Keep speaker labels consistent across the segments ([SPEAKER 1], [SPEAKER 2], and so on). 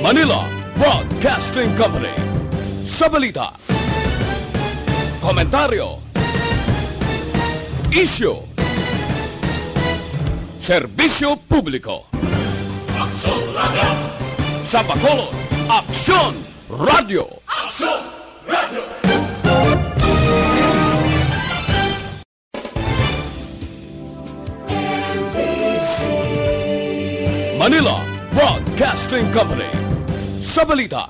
[SPEAKER 1] Manila Broadcasting Company. Sa balita, komentaryo, isyu, serbisyo publiko. Aksyon Radio! Sa Bacolod, Aksyon Radio! Aksyon Radio! Manila Broadcasting Company. Sa balita,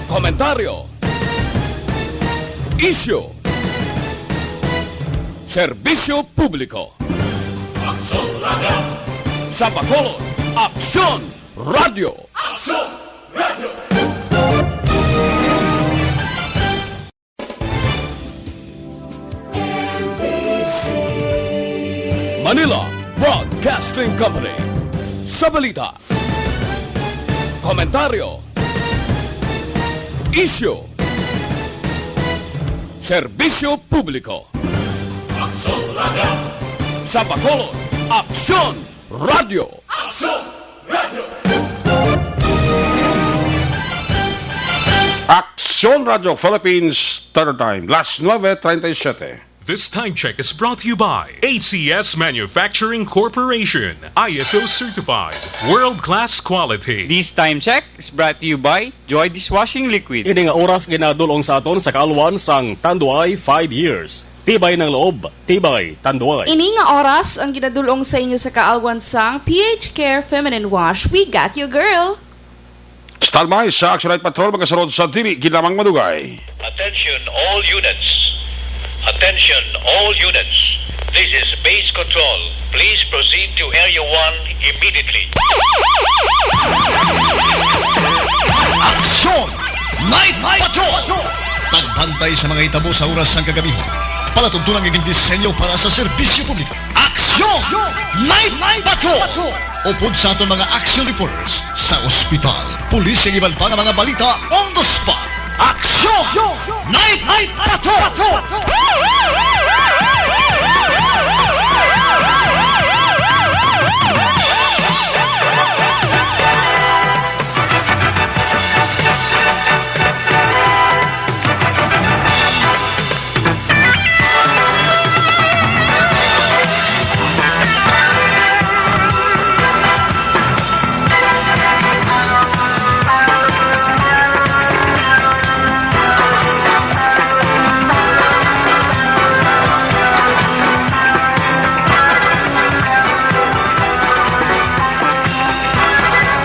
[SPEAKER 1] komentaryo, isyu, serbisyo publiko. Aksyon Radio! Sa Bacolod, Aksyon Radio! Aksyon Radio! Manila Broadcasting Company. Sa balita, komentaryo, isyu, serbisyo publiko. Aksyon Radio! Sa Bacolod, Aksyon Radio! Aksyon Radio!
[SPEAKER 2] Aksyon Radio Philippines, Standard Time, las 9:37.
[SPEAKER 3] This time check is brought to you by ACS Manufacturing Corporation, ISO certified, world-class quality.
[SPEAKER 4] This time check is brought to you by Joy Dishwashing Liquid.
[SPEAKER 5] Ini nga oras ginadulong sa aton sa kaaluan sang Tanduay 5 years. Tibay ng loob, tibay Tanduay.
[SPEAKER 6] Ini nga oras ang ginadulong sa inyo sa kaalwan sang PH Care Feminine Wash. We got you, girl!
[SPEAKER 2] Standby sa Action Night Patrol, magasunod sa dili, ginamang madugay.
[SPEAKER 7] Attention all units. Attention all units. This is base control. Please proceed to Area 1 immediately.
[SPEAKER 8] Aksyon! Night Patrol! Tagbantay sa mga itabo sa oras ng kagabihan. Palatuntunan ng disenyo para sa serbisyo publiko. Aksyon! Night Patrol! Upod sa aton mga action reporters sa ospital, pulis ang iban pa ng mga balita on the spot. Aksyon! Night Patrol!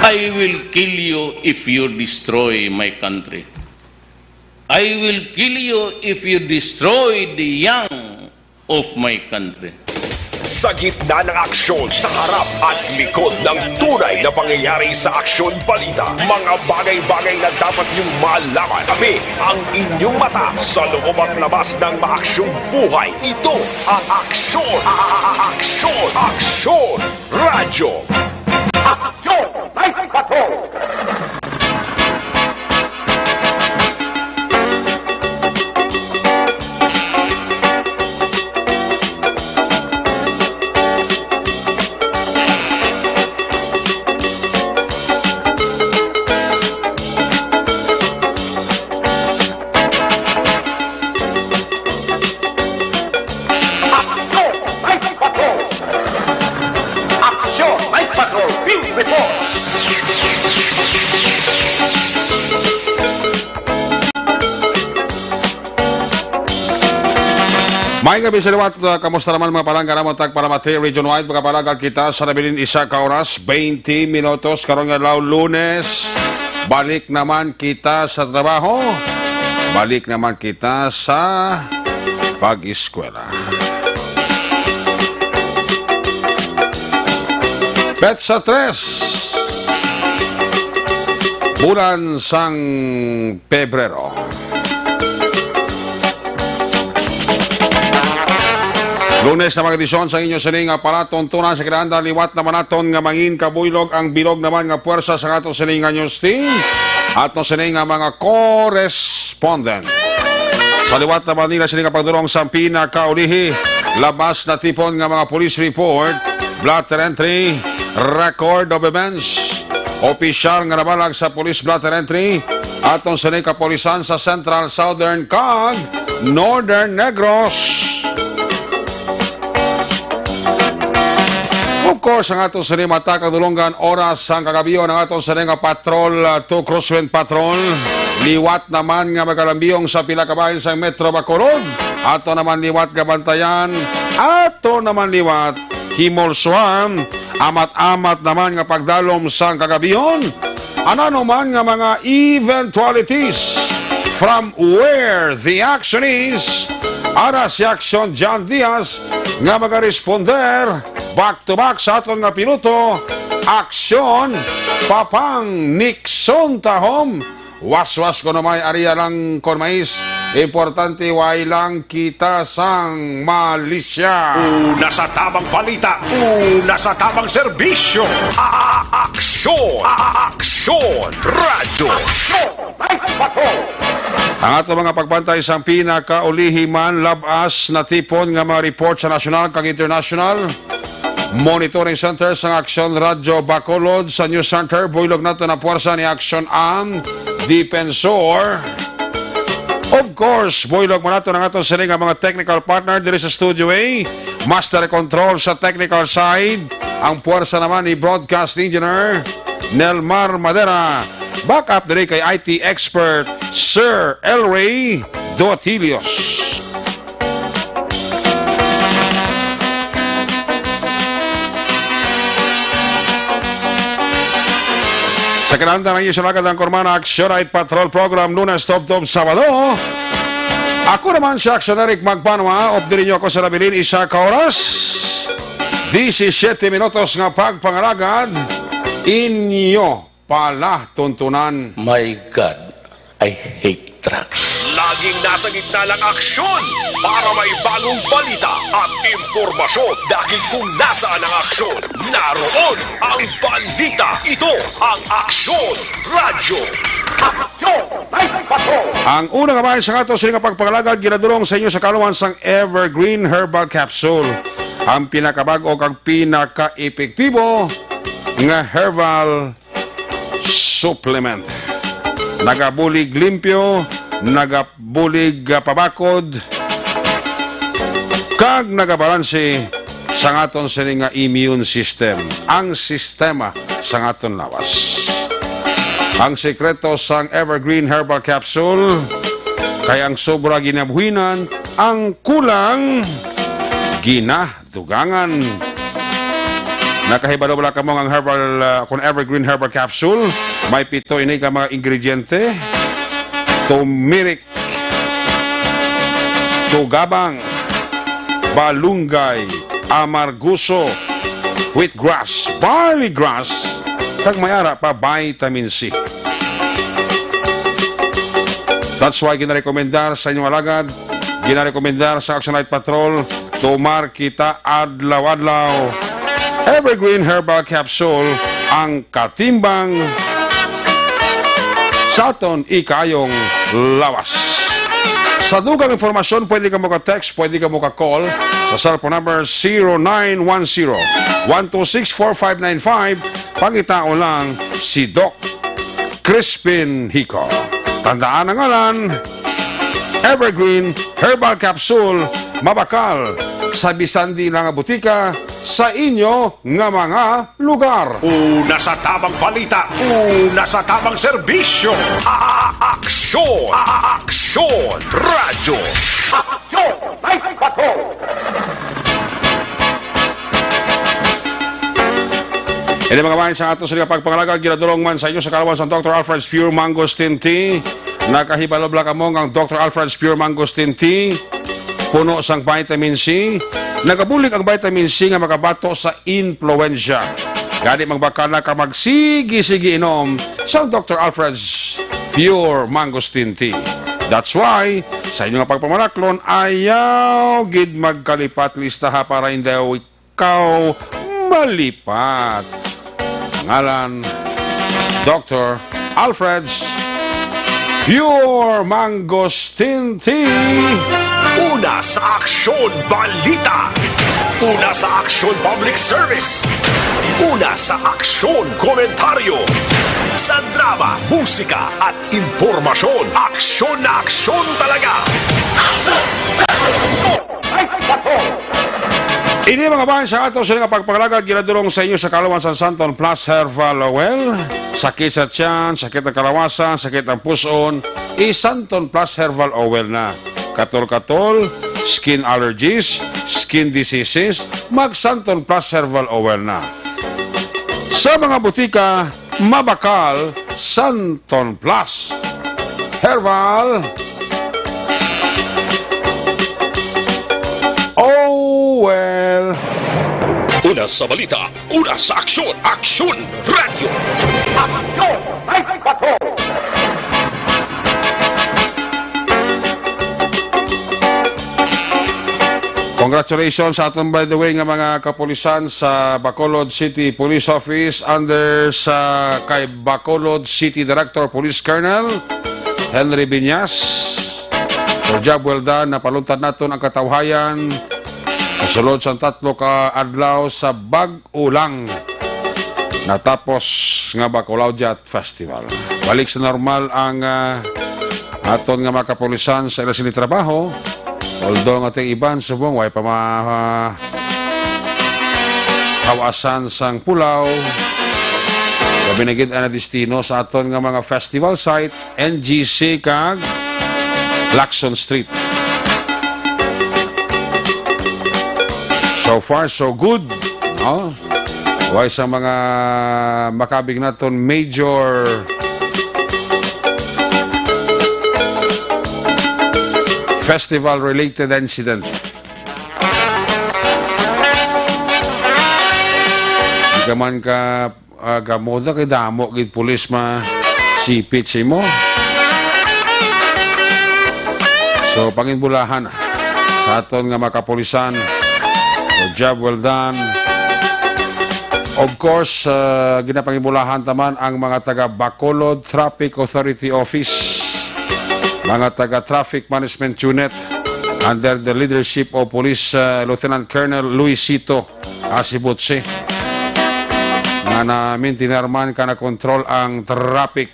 [SPEAKER 9] I will kill you if you destroy my country. I will kill you if you destroy the young of my country.
[SPEAKER 10] Sa gitna ng aksyon, sa harap at likod ng tunay na pangyayari sa aksyon balita, mga bagay-bagay na dapat niyong malaman. Kami ang inyong mata sa loob at labas ng maaksyong buhay. Ito ang Aksyon! Aksyon! Aksyon! Radyo! Aksyon! Night Patrol!
[SPEAKER 2] May gabi sa liwat, kamusta naman mga palangga naman tagparamati region-wide, mga palangga kita sa nabilin isa ka oras, 20 minutos, karong alaw Lunes. Balik naman kita sa trabaho, balik naman kita sa pag-eskwela. Petsa 3, bulan sang Pebrero. Lunes na mga edisyon sa inyo sining nga palatuntunan sa kinahanglan liwat naman naton nga mangin kabuylog ang bilog naman nga puwersa sa ato sining nga news team at no sining nga mga correspondent. Sa liwat naman nila sining nga pagdurong sa pinakaulihi labas na tipon nga mga police report, blotter entry, record of events, Opisyal nga nabalag sa police blotter entry atong sa kapolisan sa Central Southern kag Northern Negros. Of course, ang atong sa mata kadulungan oras ang kagabiyo ng atong sa nga patrol to crosswind patrol. Liwat naman nga magalambiyong sa pila kabahin sa Metro Bacolod. Ato naman liwat gabantayan. Ato naman liwat himolsuan. Amat-amat naman nga pagdalom sa kagabiyon. Ano man nga mga eventualities from where the action is. Ara si Action John Diaz nga magaresponder back to back sa aton nga pinuto. Aksyon Papang Nixon Tahom. Was-was ko na may ariya lang konmais. Importante way lang kita sang malisya.
[SPEAKER 10] Una sa tamang balita, una sa tamang serbisyo. Aksyon! Aksyon! Radyo!
[SPEAKER 2] Ang ato mga pagbantay sa pinakaulihiman labas na tipon nga mga report sa national kag international. Monitoring Center sa Action Radyo Bacolod sa News Center. Builog nato na puwersa ni Action ang Defensor. Of course, builog mo nato ng ato sila nga mga technical partner diri sa Studio A. Master Control sa technical side. Ang puwersa naman ni Broadcast Engineer Nelmar Madera. Backup diri kay IT expert Sir Elray Doatilios. Sa kinahanglan ng isang agad ang Kormana Action Night Patrol Program Lunes Top Sabado. Ako naman si Action Eric Magpanwa. Opdirin niyo ako sa labilin isa ka oras. 17 minutos nga pagpangalagad. Inyo pala tuntunan.
[SPEAKER 9] My God, I hate trucks.
[SPEAKER 10] Laging nasa gitna ng aksyon para may bagong balita at impormasyon. Dahil kung nasaan ang aksyon, naroon ang balita. Ito ang Aksyon Radyo.
[SPEAKER 2] Ang unang kabayan sa ato sa pagpangalagad ginadulong sa inyo sa kaluman sang Evergreen Herbal Capsule. Ang pinakabago kag pinaka-epektibo nga herbal supplement. Nagabulig limpyo, nagabulig pabakod, kag nagabalanse sa aton sa nga immune system. Ang sistema sa aton lawas. Ang sekreto sang Evergreen Herbal Capsule kay ang sobra ginabuhinan, ang kulang ginadugangan. Nakahibalo-bala ka mo ang herbal, kung Evergreen Herbal Capsule. May 7 ini ka mga ingrediente. Turmeric, tugabang, balunggay, amarguso, wheatgrass, barley grass, kag mayara pa vitamin C. That's why ginarekomendar sa inyong alagad, ginarekomendar sa Action Night Patrol, tumar kita adlaw-adlaw. Evergreen Herbal Capsule, ang katimbang sa aton ikayong lawas. Sa dugang informasyon, pwede ka mo ka-text, pwede ka mo ka-call sa cellphone number 0910-126-4595. Pangitao lang si Doc Crispin Hico. Tandaan ang ngalan, Evergreen Herbal Capsule, mabakal sa bisan di nga butika sa inyo nga mga lugar.
[SPEAKER 10] Una sa tamang balita, una sa tamang serbisyo. Aksyon! Aksyon! Radyo! Aksyon! Night Patrol!
[SPEAKER 2] Ini mga bayan sa ato sa pagpangalaga, ginadulong man sa inyo sa kalawan sa Dr. Alfred's Pure Mangosteen Tea. Nakahibalobla ka mo ang Dr. Alfred's Pure Mangosteen Tea. Puno sang vitamin C. Nagabulig ang vitamin C nga makabato sa influensya. Gani magbakala ka magsigi-sigi inom sa Dr. Alfred's Pure Mangosteen Tea. That's why, sa inyo nga pagpamalaklon, ayaw gid magkalipat listaha para hindi ikaw malipat. Ngalan, Dr. Alfred's Pure Mangosteen Tea.
[SPEAKER 10] Una sa Aksyon Balita. Una sa aksyon public service. Una sa aksyon komentaryo. Sa drama, musika at impormasyon. Aksyon na aksyon talaga.
[SPEAKER 2] Ini mga bahan sa ato sa nga pagpagalagad ginadulong sa inyo sa Kalawan San Santon Plus Herbal Oil. Sakit sa tiyan, sakit ng kalawasan, sakit ng puson, Santon Plus Herbal Oil na. Katol-katol, skin allergies, skin diseases, mag-Santon Plus Herbal Oil na. Sa mga butika, mabakal, Santon Plus Herbal Oil.
[SPEAKER 10] Una sa balita, una sa aksyon. Aksyon Radio. Aksyon Night Patrol.
[SPEAKER 2] Congratulations sa aton by the way nga mga kapulisan sa Bacolod City Police Office under sa kay Bacolod City Director Police Colonel Henry Biñas. For job well done, napaluntad naton ang katawhayan kasulod sa 3 ka adlaw sa Bag-Ulang natapos nga Bacolod Jet Festival. Balik sa normal ang aton nga mga kapulisan sa ilang trabaho. Although ang ating iban subong way pa hawasan sang pulaw kabinagid na destino sa aton nga mga festival site NGC kag Lacson Street. So far so good, no? Way sa mga makabig naton major festival-related incident. Di ka man ka gamoda kay damo gid pulis ma sipit si mo. So panginbulahan sa aton nga makapulisan. So, job well done. Of course, ginapangibulahan taman ang mga taga Bacolod Traffic Authority Office. Mga taga-Traffic Management Unit under the leadership of Police Lieutenant Colonel Luisito Asibutse nga na-maintinarman ka na control ang traffic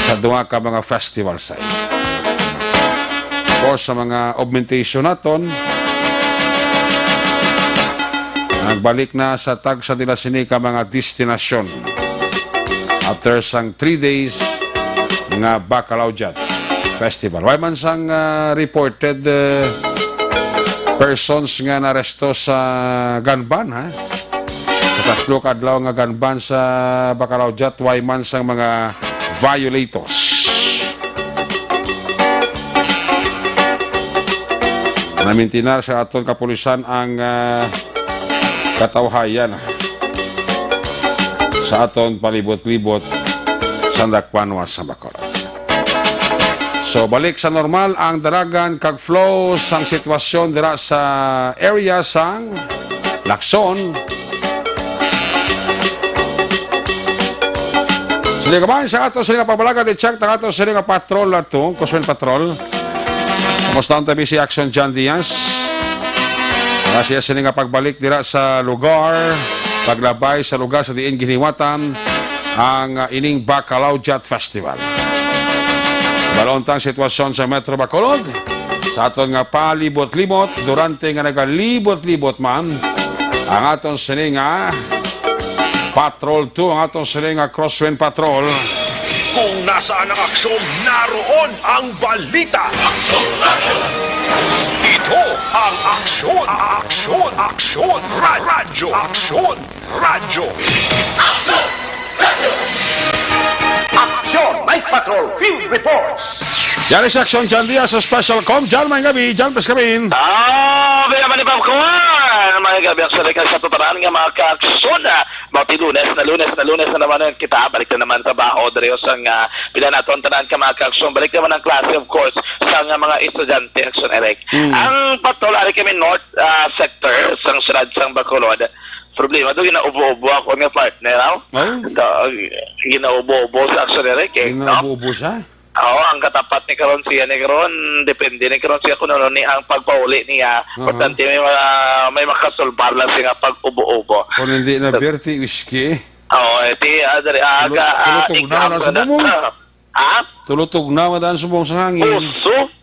[SPEAKER 2] sa duwa ka mga festival site. Of course, sa mga augmentation naton nagbalik na sa tag sa nila sinika mga destinasyon after sang 3 days nga Bacalao Jet Festival. Way man sang reported persons nga naresto sa gunban, ha? Sa 3 kadlaw nga gunban sa Bacalao Jet, way man sang mga violators. Namintinar sa aton kapulisan ang katawhayan sa aton palibot-libot sa dakpanwas sa Bacolod. So balik sa normal ang daragan kag flow sang sitwasyon dira sa area sang Lacson. Sila kabayan sa ato sila pabalaga de check ta ato sila patrol ato, Kuswen Patrol. Kamusta ang tabi si Action John Diaz? Kasi sila pagbalik dira sa lugar, paglabay sa lugar sa diin giniwatan ang ining Bacalao Jet Festival. Balontang sitwasyon sa Metro Bacolod sa aton nga palibot-libot durante nga nagalibot-libot man ang aton sini nga Patrol 2, ang aton sini nga Crosswind Patrol.
[SPEAKER 10] Kung nasaan ang aksyon, naroon ang balita. Ito ang aksyon, aksyon, aksyon, radyo, aksyon, radyo. Aksyon, radyo. Aksyon, Night Patrol, Field Reports.
[SPEAKER 2] Yan is Action John Diaz sa Special Com. John, may gabi. John, please come in.
[SPEAKER 11] Bigyan man ni Popcorn. May gabi ang sarili sa tutaraan nga mga ka-aksyon. Bawati lunes na naman kita. Balik na naman sa baho. Darios ang pila na tontanan ka mga ka-aksyon. Balik naman ang klase, of course, sa mga estudyante. Aksyon, Eric. Ang patrol, ari kami North Sector, sang sunad sang Bacolod. Problema doon, ginaubo-ubo ako ng partner. Ginaubo-ubo sa Action, Eric.
[SPEAKER 2] Ginaubo-ubo siya?
[SPEAKER 11] Oo, ang katapat ni karon siya ni karon, depende ni karon siya kung ano ni ang pagpauli niya. Importante may makasolbar lang siya nga pag-ubo-ubo.
[SPEAKER 2] Kung hindi na beer, ti whiskey.
[SPEAKER 11] Oo, iti adari aga.
[SPEAKER 2] Tulutog na wala sa bumong.
[SPEAKER 11] Ha?
[SPEAKER 2] Tulutog na madaan subong sa hangin.
[SPEAKER 11] Uso?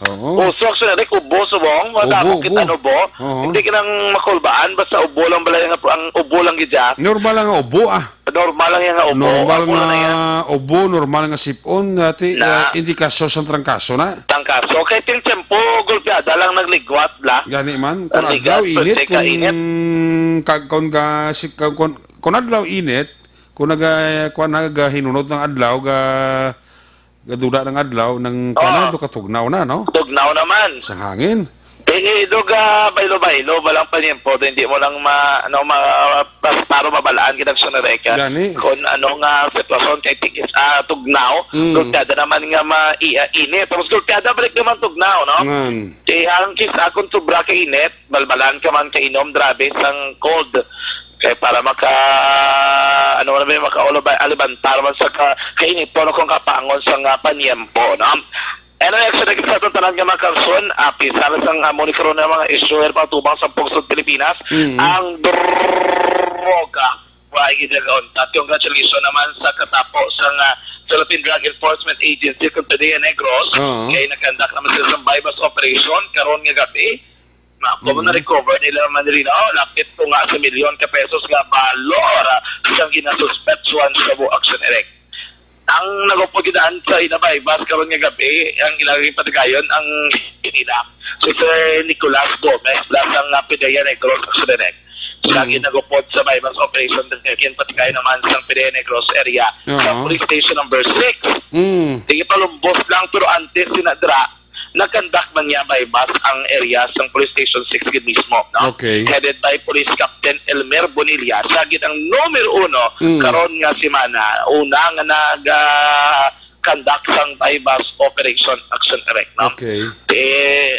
[SPEAKER 2] Oo.
[SPEAKER 11] Uso, actually, ubo subong. Wala
[SPEAKER 2] Ubo,
[SPEAKER 11] mo kita
[SPEAKER 2] ubo.
[SPEAKER 11] ubo. Hindi ka nang makulbaan, basta ubo lang bala ang ubo lang gidya.
[SPEAKER 2] Normal lang nga ubo
[SPEAKER 11] Normal lang yung ubo.
[SPEAKER 2] Normal
[SPEAKER 11] Ubo
[SPEAKER 2] nga
[SPEAKER 11] na yan.
[SPEAKER 2] ubo, normal nga sipon. Dati, indikasyon sa trangkaso na.
[SPEAKER 11] Tangkaso. Okay, til tempo, gulpiada lang nagligwat la.
[SPEAKER 2] Gani man. Kung
[SPEAKER 11] Ang
[SPEAKER 2] adlaw
[SPEAKER 11] ligat,
[SPEAKER 2] init,
[SPEAKER 11] pwede ka init.
[SPEAKER 2] kung adlaw init, kung nagahinunod ng adlaw, gaduda ng adlaw, ng kanado katugnaw na, no?
[SPEAKER 11] Tugnaw naman.
[SPEAKER 2] Sa hangin.
[SPEAKER 11] Doga baylo-baylo, balang panyempo, hindi mo lang para mabalaan kitang sunareka.
[SPEAKER 2] Gani.
[SPEAKER 11] Kung ano nga sitwasyon kay tigis, tugnaw, gulpiada naman nga init. Tapos gulpiada, balik naman tugnaw, no? Ang kisa, kung sobra ka init, balbalan ka man kainom, drabe, sang cold. Kaya para alibantar man sa kainit po kung kapangon sa nga panyempo, no? Ano yung sa nagkita itong tanan nga mga karson, pisala sang monikaroon ng mga issue patubang sa Pugsod, Pilipinas, ang droga. Why ginagaon? At congratulations naman sa katapo sa Philippine Drug Enforcement Agency kung Padilla Negros, kaya nagkandak naman sila sa bypass operation, karon nga gabi. Kung na-recover nila naman rin, lapit ko nga sa milyon ka pesos nga balor siyang ginasuspetsuan sa buong action erect. Ang nagupagidaan sa inabay, bas karon nga gabi, ang ilagay patagayon, ang inila. Si Sir Nicolas Gomez, lasang Padilla Negros action erect. Lagi nagupod sa bypass operation, kin patagayon naman sa Padilla Negros area, sa police station number 6. Sige palumbos lang, pero antes sinadra, nagkandak man niya by bus ang area sa Police Station 6 mismo, no?
[SPEAKER 2] Okay.
[SPEAKER 11] Headed by Police Captain Elmer Bonilla. Sagit ang numero 1 karon nga si Mana, una nga nag-conduct sang by bus operation action erect, no?
[SPEAKER 2] Okay.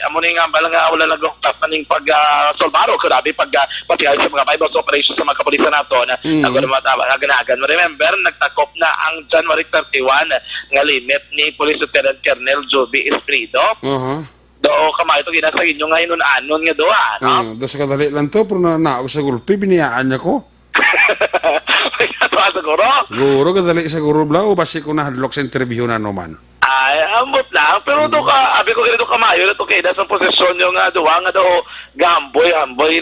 [SPEAKER 11] Amo ni nga bala nga wala nag-octap maning pag-solbaro, grabe pag-patihay sa mga by bus operation sa mga kapulisan nato na naganagan. Remember, nagtakop na ang January 31 nga limit ni Police Lieutenant Colonel Joby Esprido. Do kamay ito ginasa inyo ngayon anon nga doa, no?
[SPEAKER 2] Do sa kadali lang to, pero naog sa gulpi, biniyaan niya ko.
[SPEAKER 11] Siguro?
[SPEAKER 2] Guro, kadali sa guro bla, o basi ko nahadlok sa interview na naman.
[SPEAKER 11] Ay, ambot lang. Pero do ka, abi ko ganito kamayo na to kay sa posisyon yung duwa nga do gamboy,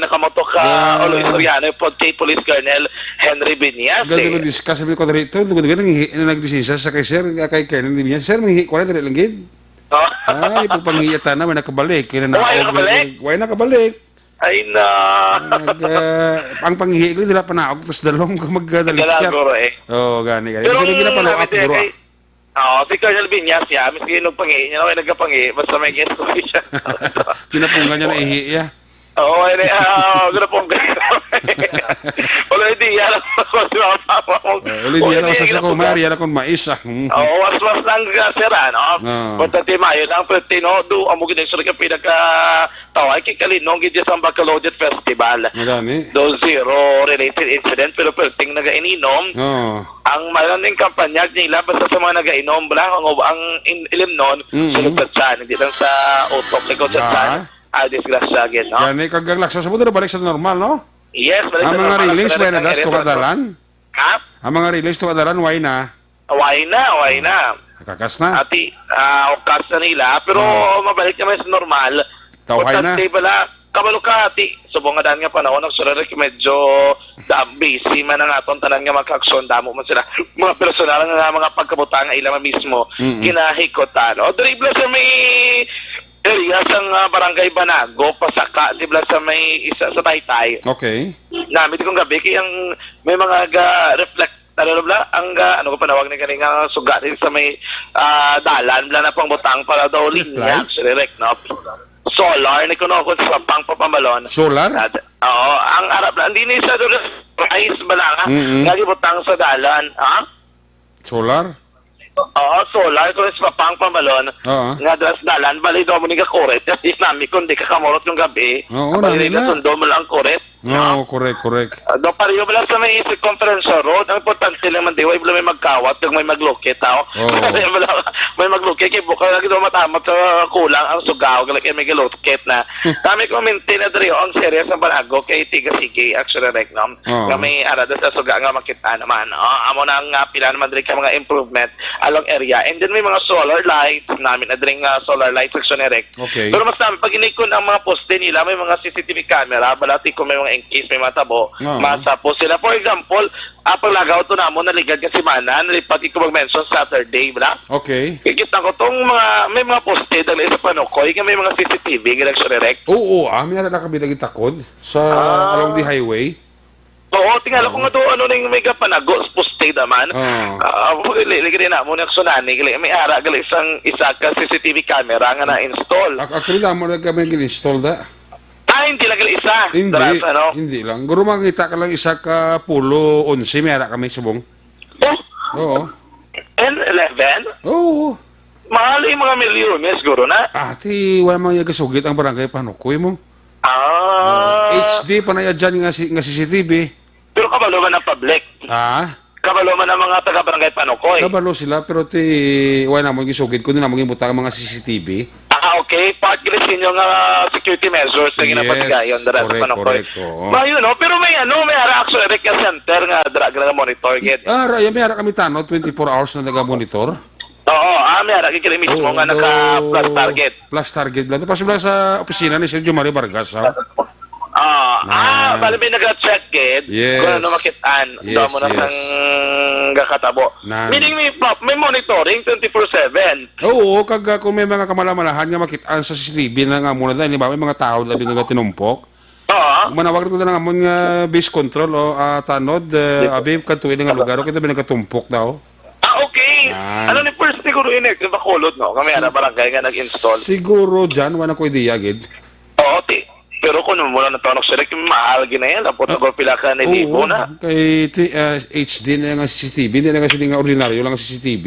[SPEAKER 11] nakamoto ka, Aloy Soriano, kay Police Colonel Henry Binias.
[SPEAKER 2] Gado ko discuss, sabi ko dito, nagdisensya sa kay Sir, kay Colonel Binias. Sir, may ko na dali lang gid. Ay, pagpangiyatan na, may nakabalik. Way nakabalik.
[SPEAKER 11] Ay na.
[SPEAKER 2] Ang panghihi ko, dila pa na ako, tapos dalawang magdalik siya. Oo, gani.
[SPEAKER 11] Pero
[SPEAKER 2] hindi na pala up, bro.
[SPEAKER 11] Si Colonel Binias, miski nung panghihi niya, nagkapangihi, basta may guest ko siya.
[SPEAKER 2] Pinapungan niya na ihi,
[SPEAKER 11] Oo, pinapunggan niya. Wala, hindi yan ako sa papa mo.
[SPEAKER 2] Hindi yan ako sa kumari, yan akong mais.
[SPEAKER 11] Oo, was-was lang sir, ano? Pagtati mayo lang, pero tinodo, amo ginag ka pinagkatawag, kikalinong gidya sa Baccalaureate Festival.
[SPEAKER 2] Madami.
[SPEAKER 11] Do zero related incident, pero perting nag-ininom. Ang maraming kampanyag nila, basta sa mga nag-inom, ang ilim nun, sulog sa tiyan, hindi lang sa utok, likod sa tiyan. Disgrasya agad, no?
[SPEAKER 2] Yan, kagaglaksa sa buto na balik sa normal, no?
[SPEAKER 11] Yes, balik sa
[SPEAKER 2] normal. Ang mga release, why na das ko kadalan?
[SPEAKER 11] Ha?
[SPEAKER 2] Ang mga release to kadalan, why na?
[SPEAKER 11] Why na?
[SPEAKER 2] Kakas na?
[SPEAKER 11] Ati, okas na nila, pero mabalik naman sa normal.
[SPEAKER 2] Tawhay na?
[SPEAKER 11] Kabalo ka, ati. Subong nga daan nga panahon, nagsurarek medyo busy man ang aton tanan nga magkakson, damo man sila. Mga personal nga mga pagkabutang ilang mismo, kinahikotan. O, dribla sa may area sang Barangay Banago, pasaka, dibla sa may isa sa Taytay.
[SPEAKER 2] Okay.
[SPEAKER 11] Namit kong gabi, kayang may mga reflect, ano ko panawag ni kanina sugat sa may dalan, bla na pang butang para daw linya, direct, no? Solar, ni kuno ko sa pang papamalon.
[SPEAKER 2] Solar?
[SPEAKER 11] Oo, ang Arab na, hindi ni sa doon, price ba lang, nga butang sa dalan, ha?
[SPEAKER 2] Solar?
[SPEAKER 11] Oo, solar, kung sa pang pamalon, nga dras dalan, bali daw mo ni ka kuret, kasi nami kung di ka kamorot yung gabi, bali na sundo mo lang kuret.
[SPEAKER 2] No, correct.
[SPEAKER 11] Do pariyo bala sa may circumference road, ang importante naman di way may magkawat kag may maglukit tao. May maglukit kay buka lagi do matamat sa kulang ang sugaw kay may galukit na. Kami ko maintain na diri ang serious ang banago kay tiga sige actually right now. Kami arada sa suga nga makita naman. Amo na nga pila naman diri ka mga improvement along area. And then may mga solar lights namin na diri nga solar lights section erect.
[SPEAKER 2] Okay.
[SPEAKER 11] Pero mas namin pag inikon ang mga poste nila may mga CCTV camera balati ko may mga in case may matabo, masapo sila. For example, paglagaw to namo naligad kasi mana, nalipat ko mag-mention Saturday, bla?
[SPEAKER 2] Okay.
[SPEAKER 11] Kikita ko tong may mga poste dali sa Panukoy, may mga CCTV, ginag direct.
[SPEAKER 2] Oo, may na kami lagi takod sa along the highway.
[SPEAKER 11] Oo, tingala ko nga to, ning may kapanago, poste naman. Ligri na mo na sunani, may ara, gali isa ka CCTV camera nga na-install.
[SPEAKER 2] Actually, mo na kami install da.
[SPEAKER 11] Hindi lang isa.
[SPEAKER 2] Hindi lang. Guro makita ka lang isa ka pulo 11, may ara kami subong. Oo.
[SPEAKER 11] And 11?
[SPEAKER 2] Oo.
[SPEAKER 11] Mahal yung mga milyones, guro na.
[SPEAKER 2] Ati, wala mga yagasugit ang barangay Panukoy mo. HD pa na dyan nga CCTV.
[SPEAKER 11] Pero kabalo man ang public. Kabalo man ang mga taga-barangay Panukoy.
[SPEAKER 2] Kabalo sila, pero wala na mo gisugit ko na mo gibutang ang mga CCTV.
[SPEAKER 11] Okay. Part gilisin yung security measures na ginapatigayon dara sa Panukoy. Mayo, no? Pero may ara actually rec center nga drag na monitor get.
[SPEAKER 2] May ara kami tanod 24 hours na naga-monitor.
[SPEAKER 11] Oo, may ara kikili mismo nga naka-plus target.
[SPEAKER 2] Plus target lang. Tapos sa opisina ni Sergio Mario Vargas,
[SPEAKER 11] bali may nag-check get.
[SPEAKER 2] Yes.
[SPEAKER 11] Kung ano makitaan. Daw mo na sang gakatabo. Meaning may monitoring 24/7.
[SPEAKER 2] Oo, kung may mga kamalamalahan nga makitaan sa CCTV na nga muna dahil, di ba? May mga tao labi nga tinumpok. Manawag ito na nga mong base control o tanod, abi katuwi nga lugar o kita binagatumpok daw.
[SPEAKER 11] Okay. Ano ni first siguro inek, bakulod, no? Kami ana barangay nga nag-install.
[SPEAKER 2] Siguro dyan, wala ko idea, gid.
[SPEAKER 11] Oo, pero kung mula na tanong sila, mahal gina yan. Tapos pila ka na libo na.
[SPEAKER 2] Kay HD na nga CCTV, hindi na nga sila nga ordinaryo lang CCTV.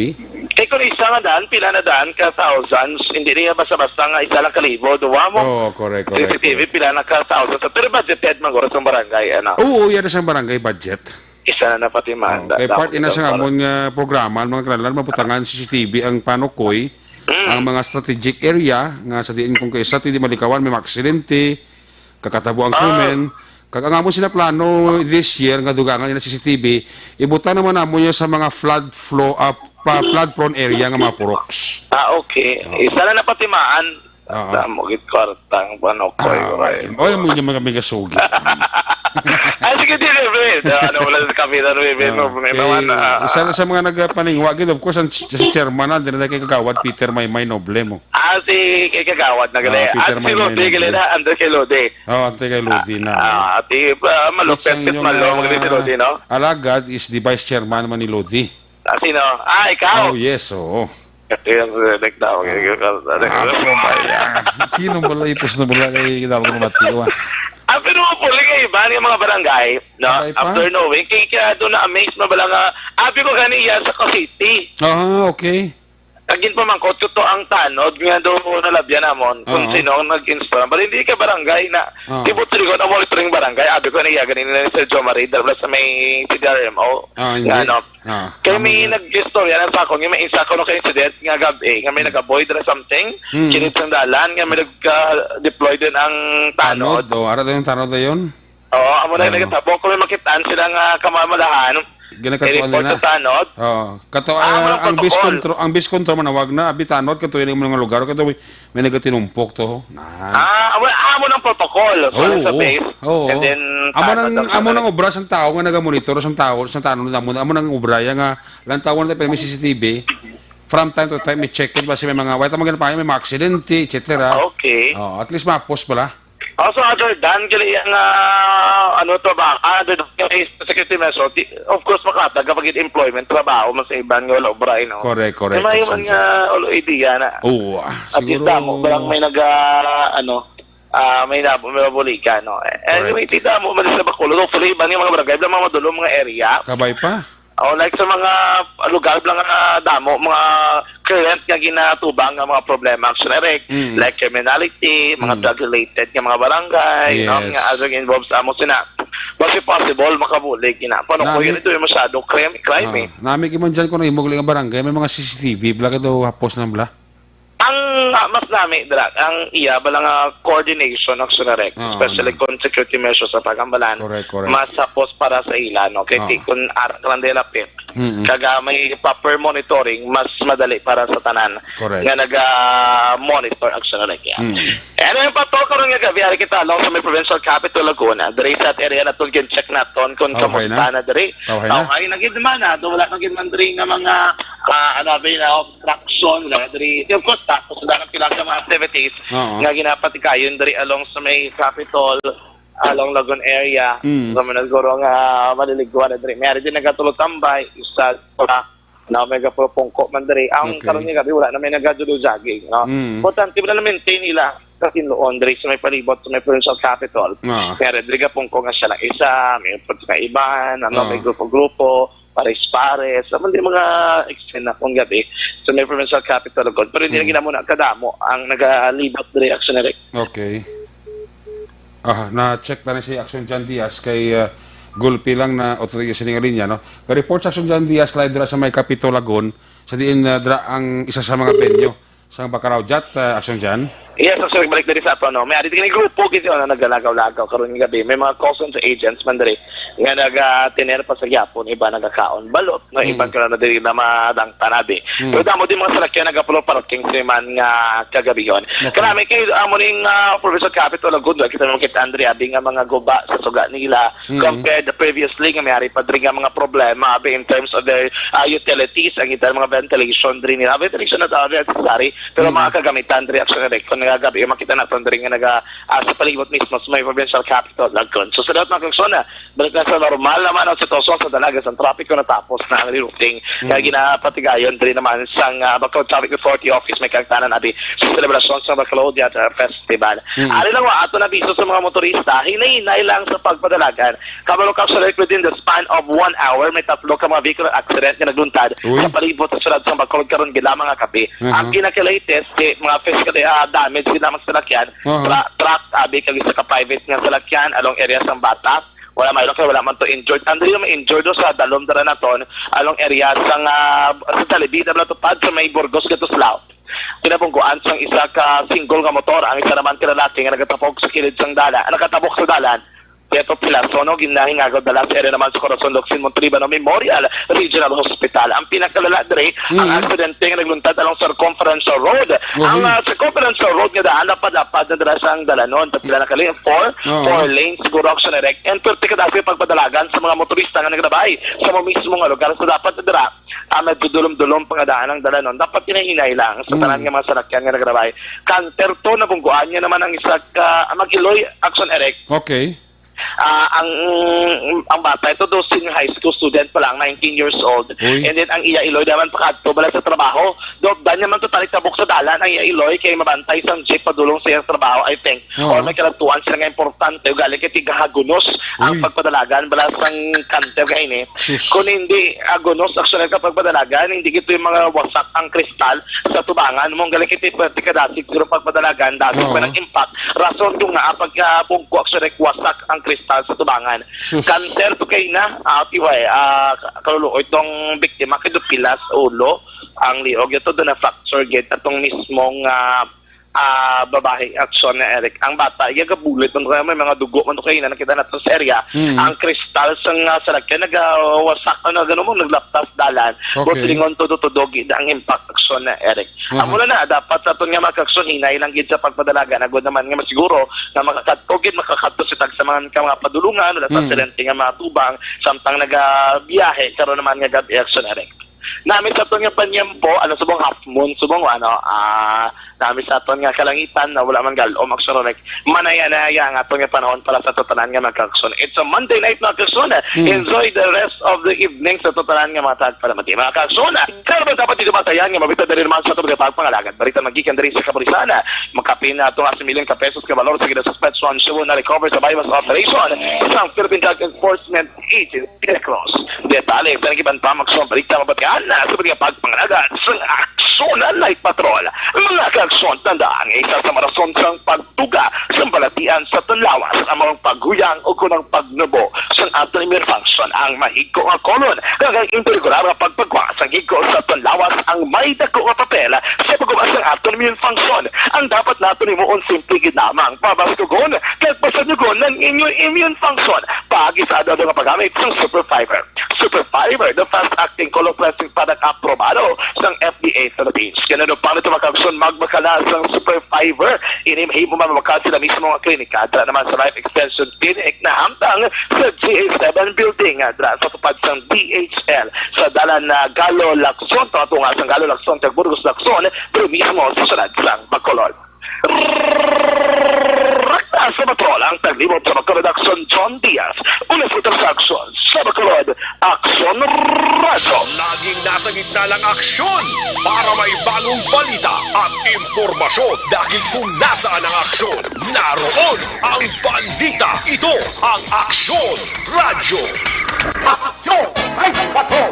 [SPEAKER 11] Kung isa nga daan, pila na daan ka thousands, hindi rin basta-basta nga isa lang kalibo, duwa mo.
[SPEAKER 2] Correct.
[SPEAKER 11] CCTV, pila na ka thousands. Pero budgeted man guro sa barangay, ano?
[SPEAKER 2] Oo, yan na siyang barangay budget.
[SPEAKER 11] Isa na pati man.
[SPEAKER 2] Kay part ina siya nga mong programa, mga kanalan, maputangan CCTV ang Panukoy, ang mga strategic area, nga sa diin kung kaisa, hindi malikawan, may maksidente, kakatabo ang krimen. Kaganga mo sila plano this year nga dugangan na CCTV, ibutan naman namo niya sa mga flood prone area nga mga puroks.
[SPEAKER 11] Okay. Isa na napatimaan. Mo git kwartang Panukoy.
[SPEAKER 2] Oy, mo niya mga megasugi.
[SPEAKER 11] Sige, David. Wala sa kapita
[SPEAKER 2] isa na sa mga nagpaningwagin, of course, ang chairman na, din na kay Kagawad, Peter Maymay Noble mo.
[SPEAKER 11] Si kay Kagawad na gali.
[SPEAKER 2] Peter
[SPEAKER 11] Si Lodi gali na, Andre kay Lodi.
[SPEAKER 2] Ante kay Lodi na.
[SPEAKER 11] Malupet si Lodi, no?
[SPEAKER 2] Alagad is the vice chairman man ni Lodi.
[SPEAKER 11] Sino? Ikaw?
[SPEAKER 2] Oh, yes, oo. Sino pala ipos na pala kay Kidawag ng Matiwa?
[SPEAKER 11] Pero puli kayo ba ng mga barangay, no? After knowing, kaya doon na-amaze mo ba lang abi ko ganiya sa Cavite.
[SPEAKER 2] Okay.
[SPEAKER 11] Agin pa man ko, to ang tanod, nga doon nalabyan namon, kung sino ang nag-install. But hindi ka barangay na, tibutri ko na monitoring barangay, abi ko niya, ganin nila ni Sergio Marie, dahil sa may CDRMO. Kaya may nag-istorya na sa ako, may isa ko no ka-incident, nga gabi, nga may nag-avoid na something, kinit sa dalan, nga may nag-deploy din ang tanod.
[SPEAKER 2] Ara doon yung tanod na yun?
[SPEAKER 11] Oo, amo na yung nagtatapok, kung may makitaan silang kamamalahan,
[SPEAKER 2] ginakatuan nila.
[SPEAKER 11] Tanod.
[SPEAKER 2] Ang base control manawag na abi tanod katuwi ng mga lugar katuwi may nagatinumpok to.
[SPEAKER 11] Amo ng protocol sa base. And then
[SPEAKER 2] amo nang obra sang tao nga naga-monitor sang tanod amo nang obra nga lang tawon na may CCTV. From time to time may check it basi may mga wait mga pa may mga aksidente etc.
[SPEAKER 11] Okay.
[SPEAKER 2] At least ma-post pala.
[SPEAKER 11] Also, other than gali ang other than security measure, of course, makata kapag employment, trabaho, mas iban nga wala obra, no?
[SPEAKER 2] Correct.
[SPEAKER 11] May man nga idea na.
[SPEAKER 2] Oo,
[SPEAKER 11] siguro. At mo, parang may may nabulika, no? Anyway, tita mo, malis na bakulo, hopefully, iban yung mga barangay, mga madulo, mga area.
[SPEAKER 2] Kabay pa?
[SPEAKER 11] O like sa mga lugar lang nga damo, mga current nga ginatubang nga mga problema action Eric, like criminality, mga drug-related nga mga barangay, no? Nga other involved sa amo sina. Basi possible makabulig ina. Paano ko yun ito yung masyado crime eh.
[SPEAKER 2] Nami kiman dyan ko na himog nga barangay, may mga CCTV, bala ka daw hapos na bala.
[SPEAKER 11] Ang mas nami dra ang iya balang coordination ng sunarek, especially kung security measures sa pagambalan.
[SPEAKER 2] Correct.
[SPEAKER 11] Mas sapos para sa ila no kay kung arak lang dela pit. Kaga may proper monitoring mas madali para sa tanan nga naga monitor ang sunarek ya. Ano yung pato karon nga gabi ari kita long sa may provincial capital Laguna. Diri sa area naton gin check naton kung kamusta na diri. Okay na gid man na wala na gid man diri nga mga obstruction wala diri. Of course tapos wala nang pila ka mga activities nga ginapatikayon diri along sa may Capitol along Lagun area sa managuro nga maliliguan na diri mayroon din nagatulog tambay isa na may gapropongko man diri ang karon nga gabi wala na may nagadulo jogging no importante wala na maintain nila kasi noon diri sa may palibot sa may provincial capital pero diri gapongko nga siya lang isa may pagkaiban may grupo pares-pares, naman din mga extend na kung gabi sa may provincial capital of God. Pero hindi na ginamuna kadamo ang nag-libot diri action Eric.
[SPEAKER 2] Okay. Na-check na si Action Jan Diaz kay gulpi lang na otorya sa linya, no? Report sa Action Jan Diaz slide dra sa may Capitol Lagun sa diin dra ang isa sa mga venue sa Bacaraujat, Action Jan.
[SPEAKER 11] Yes, so balik diri sa ato no. May ari kini grupo gid na nagalagaw-lagaw karon nga gabi. May mga call center agents man diri nga naga-tiner pa sa gyapon, iba nagakaon balot, no ibang karon na diri na madang tanabi. Pero damo din mga salakyan nagapolo parking man nga kagabihon. Karami kay amo ning provincial capital Laguna kita naman kita Andre abi nga mga guba sa suga nila compared the previously nga may ari pa diri nga mga problema abi in terms of their utilities ang ita mga ventilation diri nila. Ventilation na daw necessary pero mga kagamitan diri action nagagabi makita natin rin nga sa palibot mismo sa may provincial capital Laguna. So sa lahat mga kagsona, balik na sa normal naman ang sitwasyon sa dalaga sa traffic ko natapos na ang rerouting kaya ginapatigayon rin naman sa Bacolod Traffic Authority Office may kagtanan nabi sa selebrasyon sa Bacolod Festival. Ari lang ato na biso sa mga motorista, hinay-hinay lang sa pagpadalagan. Kabalo ka sa within the span of 1 hour, may tatlo ka mga vehicle accident na nagluntad sa palibot sa sulad sa Bacolod karon gilamang nga kape. Ang pinaka-latest mga physical damage lamang sa salakyan, truck abi kag sa ka-private nga salakyan along area sa Batas. Wala man to injured. Andri may injured sa dalom dara naton along area sa talibid na tupad sa may Burgos gato Lao. Pinapungguan sang isa ka single nga motor ang isa naman lalaki nga nagatapok sa kilid sang dalan. Nakatabok sa dalan. Teto Pilasono, ginahing agaw dala sa area naman sa Corazon Locsin, Montalibano Memorial Regional Hospital. Ang pinakalala diri, ang aksidente nga nagluntad along Circumference Road. Ang Circumference Road nga daan napad-apad na dala sa ang dalanon. Tapila na kali, 4 lanes siguro action direct. And 30 kadasi pagpadalagan sa mga motorista nga nagrabay sa mga mismo nga lugar. So dapat na dira, medyo dulom-dulom pangadaan ang dalanon. Dapat hinahinay lang sa tanan nga mga salakyan nga nagrabay. Kanterto na bungguan niya naman ang isa ka Mag-Iloy action direct.
[SPEAKER 2] Okay.
[SPEAKER 11] Ang bata ito do senior high school student pa lang 19 years old and then ang iya Iloy naman pakadto bala sa trabaho do danya man to tarik tabok sa dalan ang iya Iloy kay mabantay sang jeep padulong sa iyang trabaho I think or may kalatuan sila nga importante gali kay tigahagunos ang pagpadalagan bala sang kanter kay ini kun hindi agunos actually kapag padalagan hindi gito yung mga wasak ang kristal sa tubangan mong gali kay tikadasig siguro pagpadalagan dasig pa ng impact rason do nga pagka bungko actually wasak ang kristal sa tubangan. Cancer to kay na tiway kaluluoy itong biktima kay dupilas ulo ang liog ito do na fracture gate atong mismong babae action na Eric. Ang bata iya gabulit man kay may mga dugo man kay na nakita nato sa area. Ang kristal sang salakyan nagawasak gano mo naglaptas dalan. Botilingon tudog ang impact action na Eric. Amo na dapat sa aton nga makaksyon hinay lang gid sa pagpadalaga nagod naman nga masiguro na makakadto si tag sa mga padulungan wala sa silente nga mga tubang samtang nagabiyahe karon naman nga gabi action Eric. Namin sa itong yung panyempo, subong half moon, subong nami sa aton nga kalangitan na wala man gal o magsuronek manaya-naya ang aton nga panahon para sa totalan nga mga kakson. It's a Monday night mga kakson. Enjoy the rest of the evening sa totalan nga mga tagpalamati mga kakson. Kaya ba dapat dito matayan nga mabita na rin naman sa itong pagpangalagan. Barita magikan diri sa Kapurisana. Magkapin na itong 1 million pesos ka valor sa ginasuspect on show na recover sa bypass operation isang Philippine Drug Enforcement Agency Cross. Detale sa nagiban pa magson barita mabatian na sa mga pagpangalagan sa Aksyon Night Patrol. Mga kakson, tandaan isa sa marason sang pagtuga sa balatian sa Tanlawas ang mga paghuyang o kunang pagnubo sa aton immune function ang mahigko nga kolon. Kagay interigular nga pagpagwa sa higko sa Tanlawas ang may dako nga papel sa paggawa sa aton immune function. Ang dapat natin imuon simple ginamang pabaskugon kag pasanugon ng inyong immune function. Pagisada nga paggamit sa Super Fiber. Super Fiber, the fast-acting color cleansing product aprobado ng FDA Philippines. Ganun pa nito makakson magbakala ng Super Fiber. Inimhi mo mamamakas sila mismo mga klinika. Dra naman sa Life Extension Clinic na hamtang sa GA7 Building. Dra sa tupad ng DHL sa dalan na Galo Lacson. Tunga sa Galo Lacson kag Burgos Lacson. Pero mismo sa sunod sang Bacolod. Rakta sa Bacolod ang taglibot sa Bacolod Action John Diaz. Ulit sa transaksyon sa Bacolod Action Radio.
[SPEAKER 10] Laging nasa gitna ng aksyon para may bagong balita at impormasyon dahil kung nasaan ang aksyon, naroon ang balita. Ito ang Aksyon Radio. Aksyon! Ay, pato!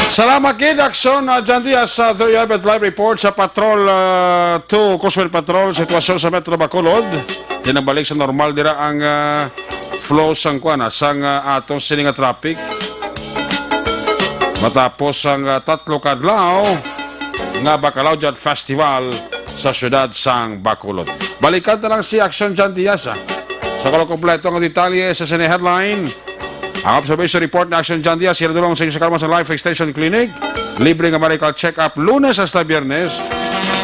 [SPEAKER 2] Salamat kid Aksyon John Diaz sa 30 live report sa Patrol 2 Coastal Patrol sitwasyon sa Metro Bacolod. Dinabalik sa normal dira ang flow sang kuana sang atong sininga traffic. Matapos ang tatlo kadlaw nga Bacalao Jet Festival sa syudad sang Bacolod. Balikan na lang si Aksyon John Diaz sa kompleto ang detalye sa sine headline. Ang observation report na Aksyon John Diaz, sinadulong sa inyo sa Kalman sa Life Extension Clinic. Libre nga medical check-up Lunes hasta Biyernes.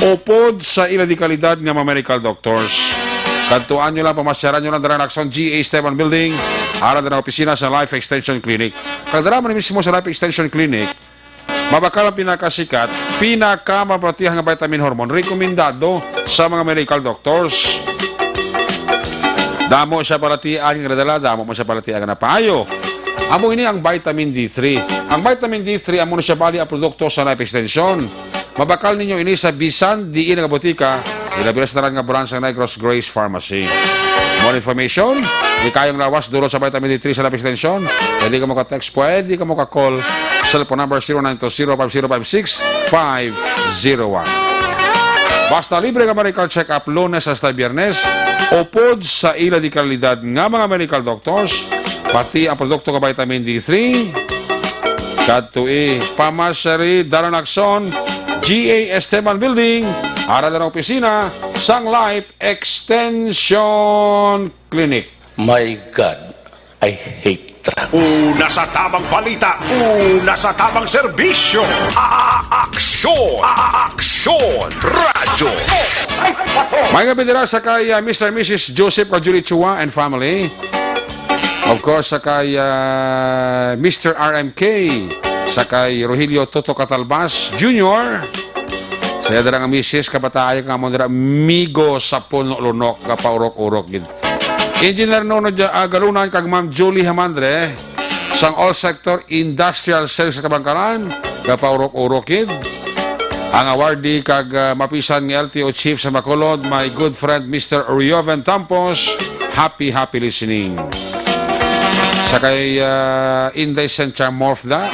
[SPEAKER 2] Upod sa iladikalidad nga mga medical doctors. Kantuan nyo lang, pamasyaran nyo lang dara ng Aksyon GA7 Building. Ara na opisina sa Life Extension Clinic. Kagdara man mismo sa Life Extension Clinic, mabakal ang pinakasikat, pinakamapatihang nga vitamin hormone, rekomendado sa mga medical doctors. Damo siya palatian nga nadala, damo mo siya palatian nga napayo. Amo ini ang vitamin D3. Ang vitamin D3 amo na siya bali ang produkto sa Life Extension. Mabakal ninyo ini sa bisan diin nga botika, ilabilas na lang nga branch ng Negros Grace Pharmacy. More information, di kayong lawas duro sa vitamin D3 sa Life Extension. Pwede ka mo ka-text, pwede ka mo ka-call. Cellphone number 0920-5056-501. Basta libre ka medical check-up Lunes hasta Biyernes. Upod sa ila di kalidad nga mga medical doctors, pati ang produkto ka vitamin D3, katui pamasari daran Aksyon GA7 Building, ara na opisina sang Life Extension Clinic.
[SPEAKER 9] My God, I hate drugs.
[SPEAKER 10] Una sa tamang balita, una sa tamang serbisyo. Aksyon! Aksyon Radio!
[SPEAKER 2] May gabi dira sa kay Mr. and Mrs. Joseph Julie Chua and family. Of course, sa kay Mr. RMK, sa kay Rogelio Toto Catalbas Jr., sa dira nga Mrs. kapatayo nga mo dira migo sa puno lunok kapaurok-urok gid. Engineer Nono Galunan kag Ma'am Julie Hamandre sang All Sector Industrial Sales sa Kabangkalan kapaurok-urok gid. Ang awardee kag mapisan ng LTO Chief sa Bacolod, my good friend Mr. Rioven Tampos. Happy listening. Sa kay Inday Sencha Morfda,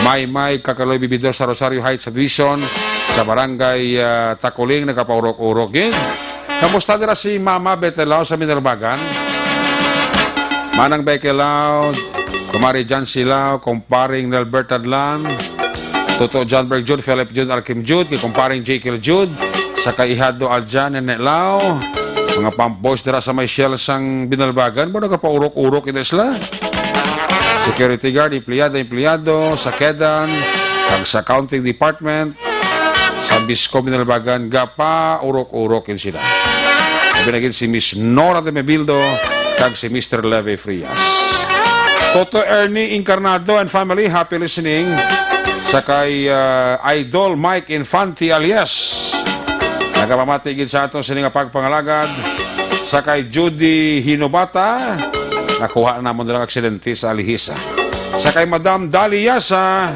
[SPEAKER 2] may kakaloy bibidor sa Rosario Heights Division sa barangay Takuling, nagkapaurok-urok. Kamusta nila si Mama Betelao sa Minerbagan? Manang Bekelao, Kumari Jan Silao, Kumparing Nelbert Adlan, Toto Johnberg Jude, Philip Jude, Alkim Jude, Kumparing Jekyll Jude, sa Kaihado Aljan, Nenelao, mga pamboys nila sa may shell sang Binalbagan, ba nagkapaurok-urok ito sila? Security guard, empleyado, sa Kedan, kag sa accounting department, sa Bisco Binalbagan, gapa, urok-urokin sila. Binagin si Miss Nora de Mebildo, kag si Mr. Leve Frias. Toto Ernie Incarnado and family, happy listening. Sa kay Idol Mike Infante alias Nagapamati gid sa aton sining pagpangalagad sa kay Judy Hinobata. Nakuha na mo nilang aksidente sa Alihisa. Sa kay Madam Daliasa,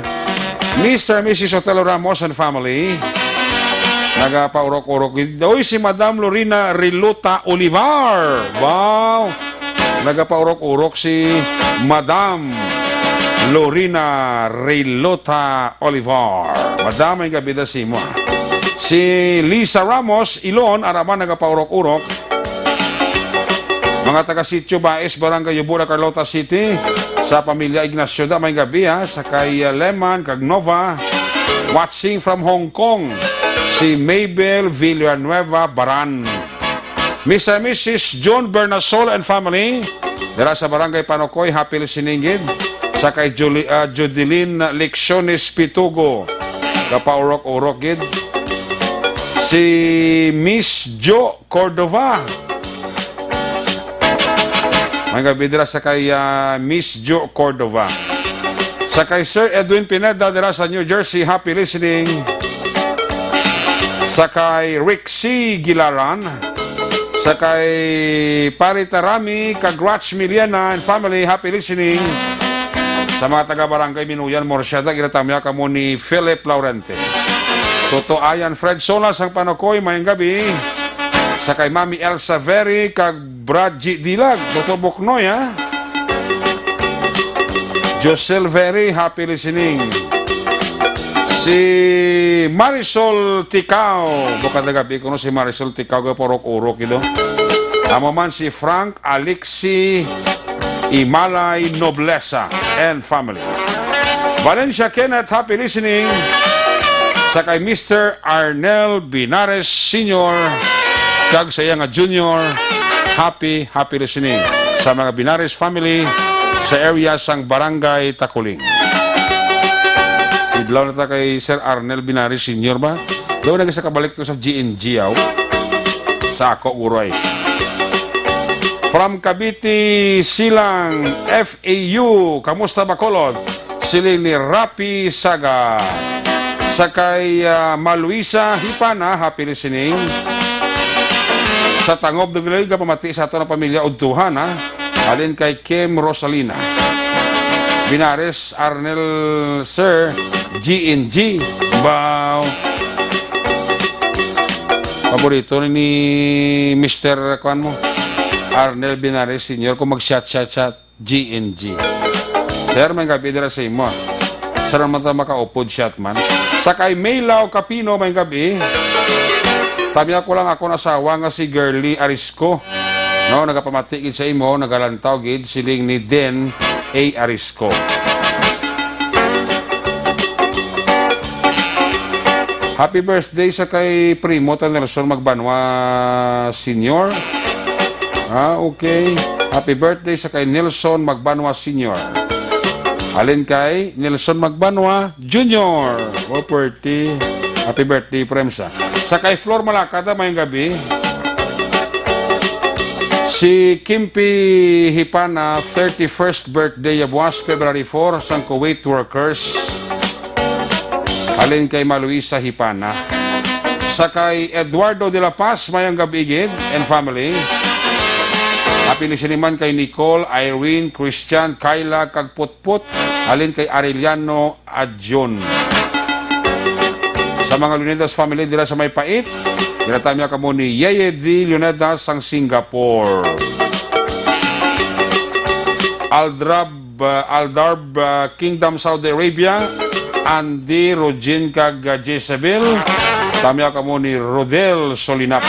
[SPEAKER 2] Mr. and Mrs. Otelo Ramos and family. Nagapaurok-urok. Uy, si Madam Lorena Rilota Olivar. Wow! Nagapaurok-urok si Madam Lorena Rilota Olivar. Madam, ay gabida si mo. Si Lisa Ramos, Ilon, araman nagapaurok-urok. Mga taga-sityo Baes, Barangay Yubura, Carlota City, sa pamilya Ignacio da, may gabi ha, sa kay Leman, Cagnova, watching from Hong Kong, si Mabel Villanueva Baran. Miss and Mrs. John Bernasol and family, dira sa Barangay Panokoy, happy listening gid. Sa kay Judeline Lecciones Pitugo, kapaurok-urok gid. Si Miss Jo Cordova, may gabi dira sa kay Miss Jo Cordova. Sa kay Sir Edwin Pineda dira sa New Jersey, happy listening. Sa kay Rixie Gilaran. Sa kay Paritarami, Kagrats Miliana and family, happy listening. Sa mga taga-barangay Minuyan, Morsyada, ginatamya ka mo ni Philip Laurente. Toto Ayan Fred Solas ang Panokoy, mayang gabi. Sa kay Mami Elsa Veri, kag Brad G. Dilag, Toto Buknoy, ha? Josel Veri, happy listening. Si Marisol Ticao, buka na gabi ko no, si Marisol Ticao, porok-urok ito. Amo man si Frank Alexi Imalay Noblesa and family. Valencia Kenneth, happy listening. Sa kay Mr. Arnel Binares Sr., kag sa iya nga Junior, happy listening. Sa mga Binares family, sa area sang Barangay Takuling. Idlaw na ta kay Sir Arnel Binares Sr. ba? Daw na sa kabalik to sa GNG, sa ako, uray. From Cavite, Silang, FAU, kamusta Bacolod? Siling ni Rapi Saga. Sa kay Maluisa Hipana, happy listening. Sa Tangob Duglay, kapamati sa ito ng pamilya Udtuhan, ha? Alin kay Kim Rosalina. Binares, Arnel, Sir, GNG. Wow. Paborito ni Mr. Kwan mo, Arnel Binares Sr. kung mag-chat GNG. Sir, may gabi dira sa imo. Sir, naman makaupod chat man. Sa kay Maylaw Capino, may gabi. Tabi ako lang ako nasawa nga si Girly Arisco. No, nagapamatigid sa imo, nagalantaw gid siling ni Den A. Arisco. Happy birthday sa kay Primo Nelson Magbanwa Sr. Okay. Happy birthday sa kay Nelson Magbanwa Sr. Alin kay Nelson Magbanwa Jr. Property. Happy birthday, Premsa. Sa kay Flor Malacada, may gabi. Si Kimpi Hipana, 31st birthday buwas, February 4, sa Kuwait workers. Alin kay Maluisa Hipana. Sa kay Eduardo de la Paz, may gabi gid and family. Happy listening man kay Nicole, Irene, Christian, Kyla, Kagputput, alin kay Arellano Adjon. Sa mga Leonidas family dira sa may pait, ginatamya ka mo ni Yeye D. Leonidas sang Singapore. Aldarb Kingdom Saudi Arabia, Andy Rogin kag Jezebel, tamya ka mo ni Rodel Solinap.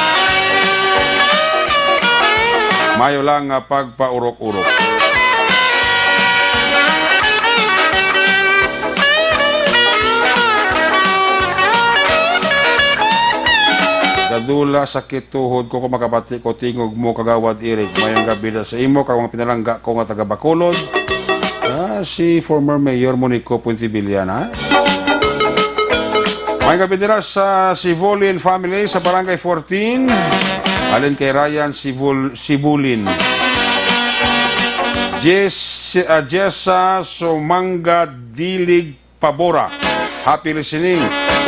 [SPEAKER 2] Mayo lang pagpaurok-urok. Dadula sakit tuhod ko kung makapati ko tingog mo kagawad irig. Mayang gabi na sa imo, kawang pinalangga ko nga taga Bacolod. Si former Mayor Monico Puntibilian, ha? Mayang gabi nila sa Sibulin family sa Barangay 14. Alin kay Ryan Sibulin. Jessa Sumanga Dilig Pabora. Happy listening.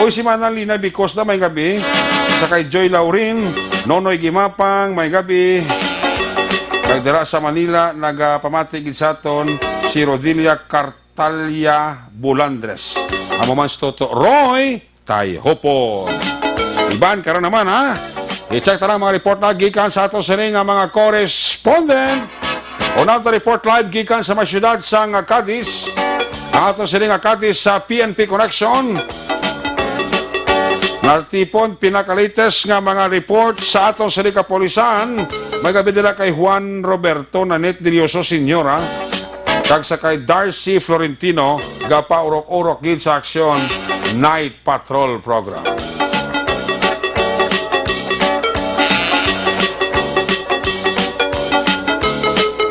[SPEAKER 2] Uy, si Manalina because na may gabi. sa kay Joy Laurin, Nonoy Gimapang, may gabi. Kay dira sa Manila, nagpamatigid sa aton si Rodilia Cartalia Bulandres. Amo man sa Toto Roy Tayhopon. Iban, karon naman ha. I-check na mga report na gikan sa aton sining nga mga correspondent. Una to report live gikan sa mga syudad sa Cadiz. Ang aton sining nga Cadiz sa PNP Connection. Nartipon pinakalites nga mga report sa aton sining kapolisan. May gabi nila kay Juan Roberto Nanet Dilioso Senyora. Kag sa kay Darcy Florentino, gapa urok-urok gid sa aksyon Night Patrol Program.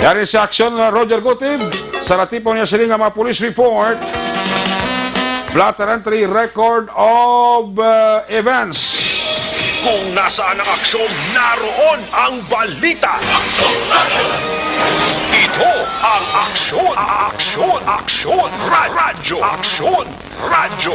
[SPEAKER 2] Yari sa aksyon Roger Gutib, sa natipon niya sila nga mga police report, blatter entry record of events.
[SPEAKER 10] Kung nasaan ang aksyon, naroon ang balita. Ito ang aksyon, aksyon, aksyon, radyo, aksyon, radyo.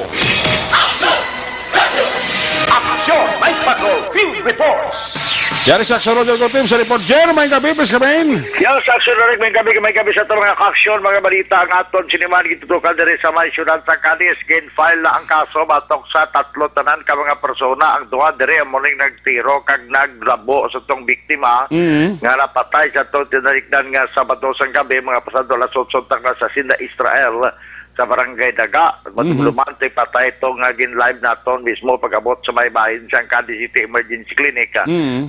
[SPEAKER 10] Aksyon, Night Patrol, Field Reports.
[SPEAKER 2] Yari sa aksyon Roger Gutib, sa report Jer, may gabi, please kabain.
[SPEAKER 11] Yang sa aksyon na may gabi sa ito mga aksyon, mga balita ang aton siniman gitutukan diri sa may syudad sa Cadiz. File na ang kaso batok sa 3 tanan ka mga persona. Ang duha diri ang muling nagtiro kag naglabo sa itong biktima nga napatay sa itong tinalikdan nga Sabado sang gabi mga pasado alas 8 na sa Sinda Israel sa Barangay Daga. Lumantay patay ito nga gin-live naton mismo pag-abot sa may bahin siyang Cadiz City Emergency Clinic.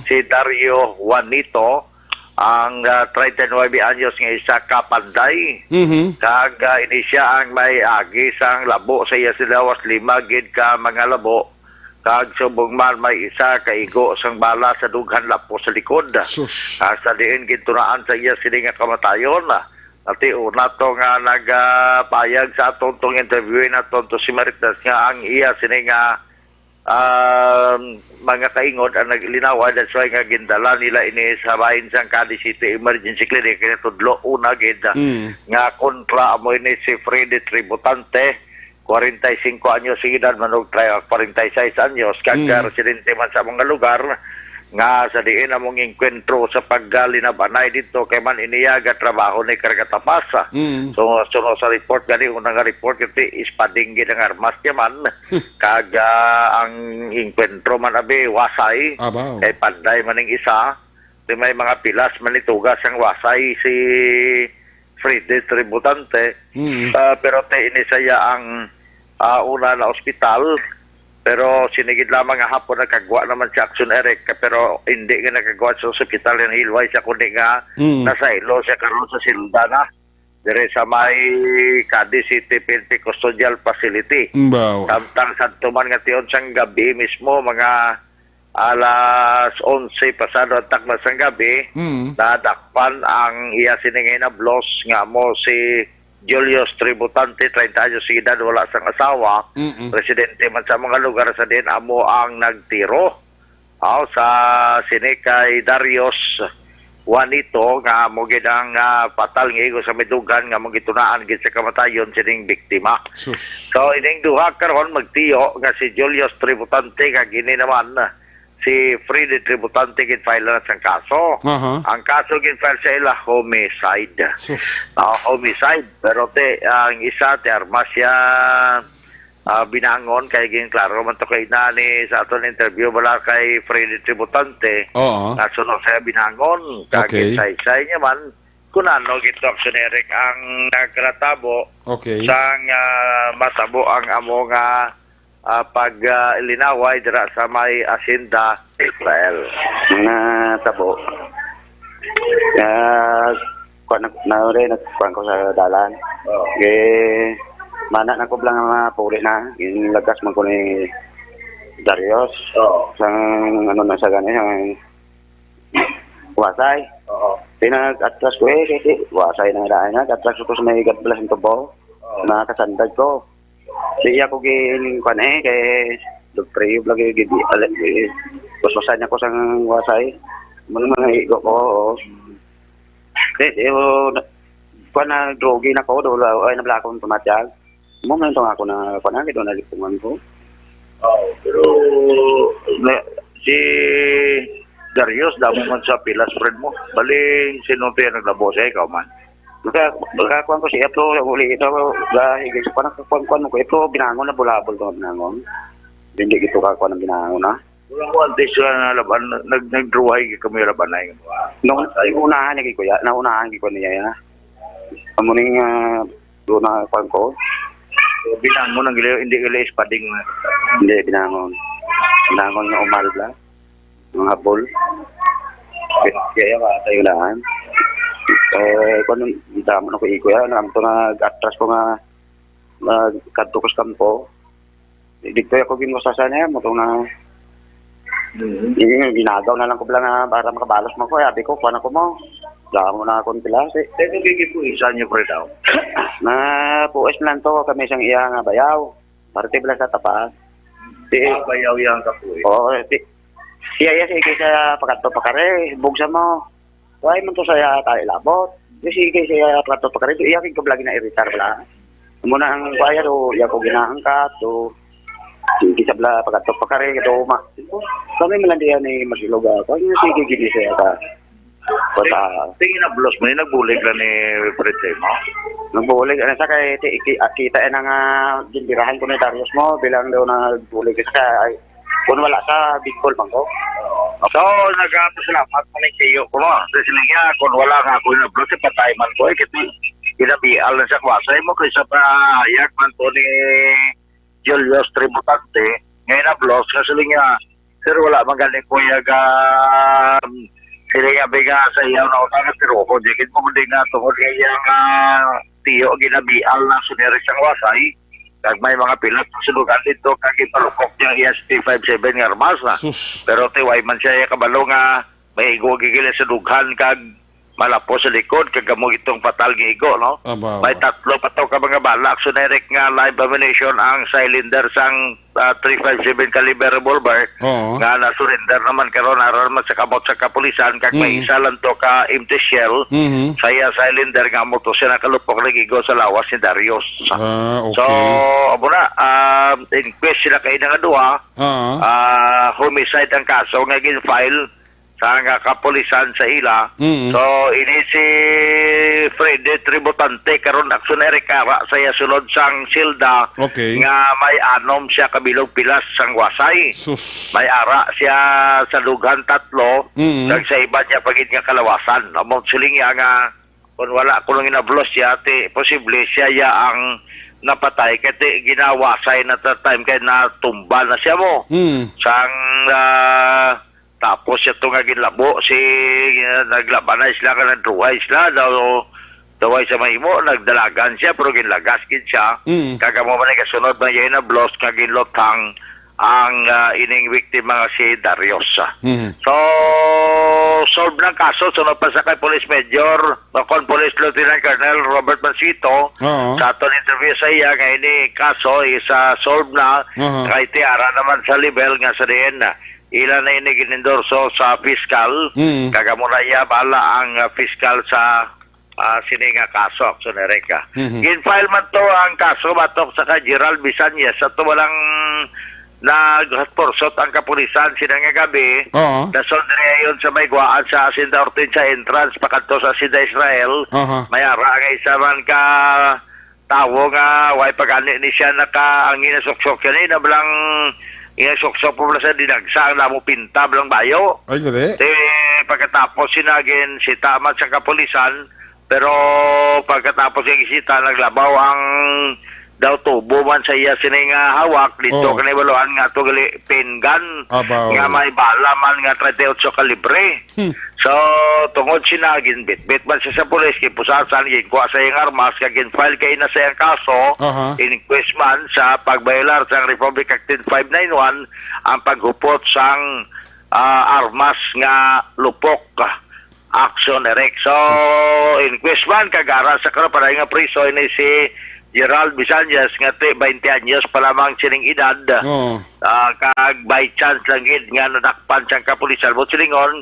[SPEAKER 11] Si Dario Juanito, ang 39 anyos nga isa ka panday. Kag ini siya ang may agi sang labo sa iya silawas 5 gid ka mga labo. Kag subong man may isa ka igo sang bala sa dughan lapo sa likod. Sa diin gid tunaan sa iya sini nga kamatayon. Ati una to nga nagpayag sa atong tong interview na to si Maritas nga ang iya sini nga mga kaingod ang naglinawa. That's why nga gindala nila ini sa bahin sang Cadiz City Emergency Clinic kaya tudlo una gid nga kontra amo ini si Freddy Tributante 45 anyos si edad manog 46 anyos kag residente man sa mga lugar nga sa diin among enkwentro sa paggalinabanay dito kay man iniyaga trabaho ni Kargatapasa. So sa report gani unang report kiti ispading gid ang armas niya man kag ang enkwentro man abi wasay kay panday maning isa di may mga pilas man itugas ang wasay si Freddy Tributante pero te ini saya ang una na ospital. Pero sinigid lamang nga hapon nagkagawa naman si Action Eric pero hindi nga nagkagawa sa ospital ng Hilway siya kundi nga nasa ilo siya karon sa Sildana dire sa may Cadiz City PNP Custodial Facility. Samtang santuman nga tiyon siyang gabi mismo mga alas 11 pasado ang takmas ng gabi nadakpan ang iya siningay na blos nga mo si Julius Tributante, 30 anyos si edad, wala sang asawa. Residente man sa mga lugar sa din, amo ang nagtiro. Sa sinikay Darius Juanito, nga mo gid ang patal nga igo sa midugan, nga mo gitunaan gid sa kamatayon sining biktima. So, ining duha karon magtiyo nga si Julius Tributante, nga gini naman si Freddy Tributante gid file na sang kaso. Ang kaso gid file sa ila homicide. Homicide pero ang isa armas siya binangon kay gin klaro man to kay nani sa aton interview bala kay Freddy Tributante. Nasunod siya binangon kag say niya man kunano gito Action Eric ang nagratabo sang matabo ang amo nga pag-ilinaway dira sa may Asinda Israel
[SPEAKER 12] na tabo nagkuhan ko sa dalan mana na ko lang mga puli na lagas man ko ni Darius sang ano na sa ganyan wasay pinag-atras ko kasi wasay na daan na atras ko sa may God bless ng tubo nakasandad ko di ako gining kwan kay dugpre lagi gidi alat kususan niya ko sang wasay mga igo ko kasi kwan na drogi na ko do ay nabla ko tumatyag momento ako na kwan na lipungan ko pero
[SPEAKER 11] Si Darius, damo man sa pilas, friend mo. Bali, sinunti ang naglabo siya, ikaw man.
[SPEAKER 12] Magkakuan ko siya ito, huli ito, higay sa panang ko ito, binangon na bulabol ito, binangon. Hindi ito kakuan ng binangon na.
[SPEAKER 11] Wala mo antes na laban, nagdruhay kami laban na yun.
[SPEAKER 12] Noon, unahan niya kuya, naunahan ko niya yan. Amuning doon na kuan ko.
[SPEAKER 11] Binangon ang giliw, hindi giliw ispading.
[SPEAKER 12] Hindi, binangon. Binangon nga umalbla. Mga habol. Kaya ka tayo lahan. Kung damo na ko ikuya, naman ito nag-atras ko nga kadto ko sa kampo. Dito ako ginusasan niya, mo itong na ginagaw na lang ko lang para makabalos mo ko. Sabi ko, kuha na ko mo. Damo na akong pilas.
[SPEAKER 11] Teka, gigipuisan niyo, pre daw.
[SPEAKER 12] Na puwes lang to, kami siyang iya nga bayaw. Parte pala sa tapas.
[SPEAKER 11] Bayaw yan ka po eh.
[SPEAKER 12] Oo, siya sige sa pagkato pakare, bugsa mo. Why man to saya tayo labot. Sige siya pagkato pakare, iyakin ko lagi na iritar pala. Muna ang kaya do, iya ko ginaangkat do. Sige sa bla pagkato pakare do ma. Kami man diyan ni masilog ako. Sige gidi siya ka.
[SPEAKER 11] Tingin na blos mo, nagbulig lang ni Prete mo.
[SPEAKER 12] Nagbulig, ano sa kay kita na nga ginbirahan ko ni Darius mo, bilang daw nagbulig sa ay, kung wala sa big ball bang ko.
[SPEAKER 11] So, nagpasalamat mo ni Kiyo ko mo. Kasi nga, kung wala nga ako na blos, patay man ko. Kinabial na sa kwasay mo, kaysa pa ayak man to ni Julius Tributante. Ngayon na blos, kasi nga, sir, wala man galing ko yung sila nga biga sa iyaw na utang pero ko dikit mo din nga tungod kaya nga tiyo ginabial na sunere siyang wasay kag may mga pilat sulugan dito kag ipalukok niya ESP-57 nga armas na pero tiway man siya kabalo nga may igo gigil sa dughan kag malapos sa likod kag gamog itong patal nga igo no may tatlo pa to ka mga balak sunere nga live ammunition ang cylinder sang 357 caliber revolver nga na-surrender naman karon aron sa kamot sa kapulisan kag may isa lang to ka empty shell saya cylinder nga mo to siya nakalupok nagigo sa lawas ni Darius.
[SPEAKER 2] Okay.
[SPEAKER 11] So abo na inquest sila kay nga duha homicide ang kaso nga gin-file sa nga kapulisan sa ila. So ini si Freddy Tributante karon aksiyonere kara saya sulod sang silda nga may anom siya kabilog pilas sang wasay. May ara siya sa dughan tatlo kag sa iba niya pagid nga kalawasan. Amo siling nga kung wala ko lang inablos siya ti posible siya ya ang napatay kaya ginawasay na time kaya natumba na siya mo sang tapos ito nga ginlabo si naglaban na sila ka nagdruhay sila daway sa mahimo nagdalagan siya pero ginlagaskin siya kagamo man kasunod na yun na blos nga ginlotang ang ining victim mga si Darius. So solve ng kaso sunod pa sa kay Police Major kon Police Lieutenant Colonel Robert Mansito sa aton interview sa iya nga ini kaso isa solve na kay tiara naman sa level nga sa diin ilan na ini ginendorso sa fiscal kagamo na iya bala ang fiscal sa sininga kaso aksyon ereka gin-file man to ang kaso batok sa ka Gerald Bisanyes sa to walang nagporsot ang kapulisan sinang gabi nasondre ayon sa may guwaan sa Asinda Hortensia entrance pakanto sa Asinda Israel may ara nga isa man ka tawo nga way pagani ni siya naka ang inasuksok yan na blang inasuksok po sa dinagsang na mo pinta blang bayo
[SPEAKER 2] ay gari
[SPEAKER 11] pagkatapos sinagin si tamat sa kapulisan pero pagkatapos yung isita naglabaw ang daw tubo man sa iya sining hawak dito kanibaluan nga to gali pingan nga may bala man nga 38 kalibre so tungod sinagin bit man siya sa pulis kay pusasan ginkuha sa iyang armas kag file kay na sa iyang kaso inquest man sa pagbaylar sa Republic Act 591 ang paghupot sang armas nga lupok action erect so inquest man kagara sa karon para nga priso ini si Gerald Bisanyes nga 20 anyos pa lamang sining edad kag by chance lang gid nga nadakpan siyang kapulisan mo silingon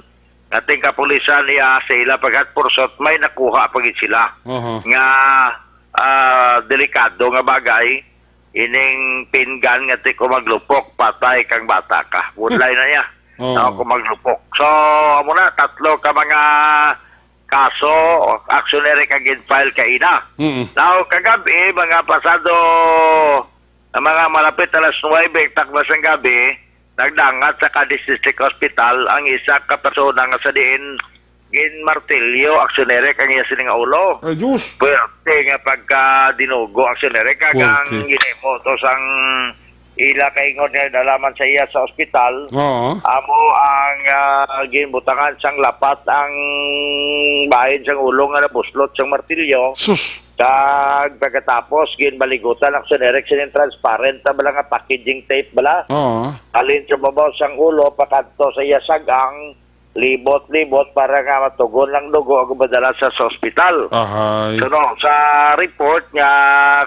[SPEAKER 11] ating kapulisan niya sa ila paghatpursot may nakuha pagid sila nga delikado nga bagay ining pingan nga ti ko maglupok patay kang bata ka budlay na niya Ako maglupok. So, amo na, 3 ka mga kaso, actionary kagin file ka ina. Now, kagabi, mga pasado, mga malapit alas 9, takmas ng gabi, nagdangat sa Cadiz District Hospital ang isa ka persona nga sa diin gin martilyo actionary kang iya sining ulo.
[SPEAKER 2] Ay, Diyos.
[SPEAKER 11] Pwerte nga pagka dinugo actionary kagang
[SPEAKER 2] Pwerte.
[SPEAKER 11] ginemo to sang ila kaingon nga dalaman sa iya sa ospital.
[SPEAKER 2] Oo.
[SPEAKER 11] Amo ang ginbutangan sang lapat ang bahin sang ulo nga nabuslot sang martilyo.
[SPEAKER 2] Sus.
[SPEAKER 11] Kag pagkatapos ginbaligutan ang generic sinin transparent na bala nga packaging tape bala.
[SPEAKER 2] Oo.
[SPEAKER 11] Alin sa babaw sang ulo pakadto sa iya sagang libot-libot para nga matugon lang dugo ang badala sa ospital.
[SPEAKER 2] Ahay.
[SPEAKER 11] So no, sa report nga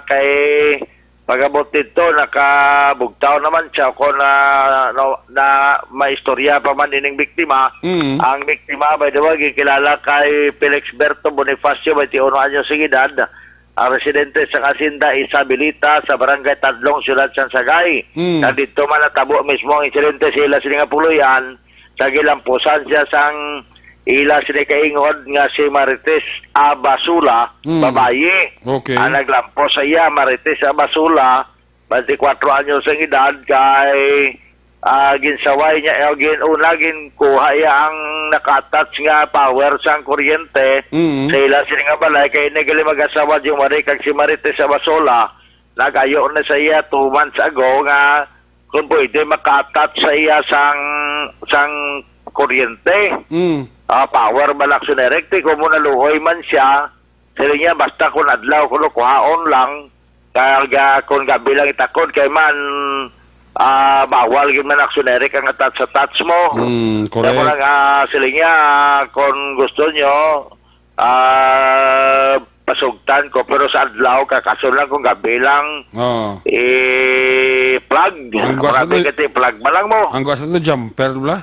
[SPEAKER 11] kay pagabot dito nakabugtaw naman siya kung na maistorya pa man ining biktima. Ang biktima by the way gikilala kay Felix Berto Bonifacio 21 anyos ng edad, ang residente sa Kasinda Isabelita sa barangay Tadlong, Siyudad San Sagay. Na dito man natabo mismo ang insidente sila sininga puluyan sa gilampusan siya sang ila sinikaingod nga si Marites Abasula, babayi.
[SPEAKER 2] Okay.
[SPEAKER 11] Ang naglampos sa iya, Marites Abasula, 24 anyos ang edad, kay ginsaway niya, ginuna, ginkuha iya ang nakatouch nga power sang kuryente sa ila sininga balay, kay nagali mag-asawa yung marikag si Marites Abasula, nagayo na sa iya 2 months ago nga kung pwede makatouch sa iya sang kuryente. Power balak sunerekti kung muna luhoy man siya, sila niya basta kung adlaw kung kuhaon lang, kaya kung gabi lang itakod kay man bawal gin man aksunerik ang attach sa touch mo.
[SPEAKER 2] Correct.
[SPEAKER 11] Kaya lang sila niya kung gusto nyo pasugtan ko, pero sa adlaw kakaso lang kung gabi lang plug. Marami kati plug ba lang mo?
[SPEAKER 2] Ang gusto na jumper bla?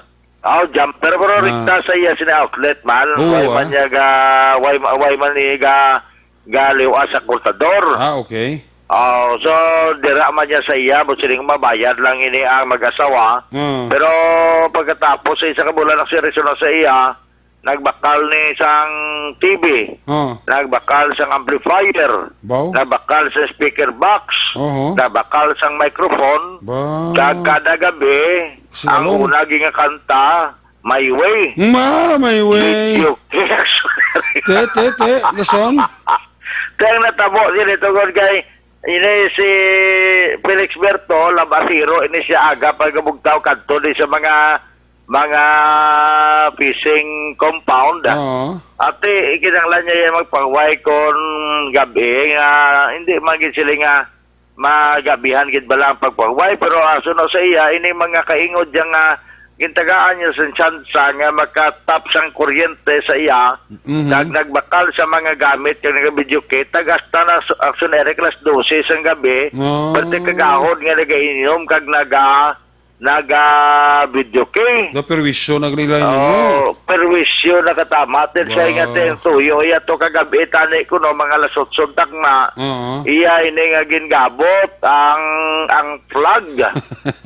[SPEAKER 11] Jumper pero rikta sa iya sina outlet man. Way man niya way man niya galiwa sa kultador.
[SPEAKER 2] Okay.
[SPEAKER 11] So dira man niya sa iya, but siling mabayad lang ini ang mag-asawa. Pero pagkatapos sa isa ka bulan ng servisyo na sa iya, nagbakal ni isang TV, nagbakal sang amplifier, nagbakal sa speaker box, nagbakal sang microphone, kada gabi, ang una nga kanta, My Way.
[SPEAKER 2] My Way. Te, nason?
[SPEAKER 11] Kaya natabo din ito kay ini si Felix Berto, labasiro, ini siya aga pagkabugtaw kanto din sa mga fishing compound. Ate, ikinanglan niya yung magpaway kon gabi nga hindi magin sila nga magabihan gid bala ang pagpaway, pero aso no sa iya ini mga kaingod yang gintagaan niya sa tsansa nga makatap sang kuryente sa iya, nagbakal sa mga gamit yung nag-video kit, tagasta na actionary class 12 sang gabi, pati kagahod nga nag-inom kag naga-video kay.
[SPEAKER 2] Na perwisyo naglilay mo.
[SPEAKER 11] Perwisyo nakatamatin sa ingatin tuyo. Iya to kagabi, tani ko no, mga lasot-sot takma. Iya ini nga gingabot ang flag.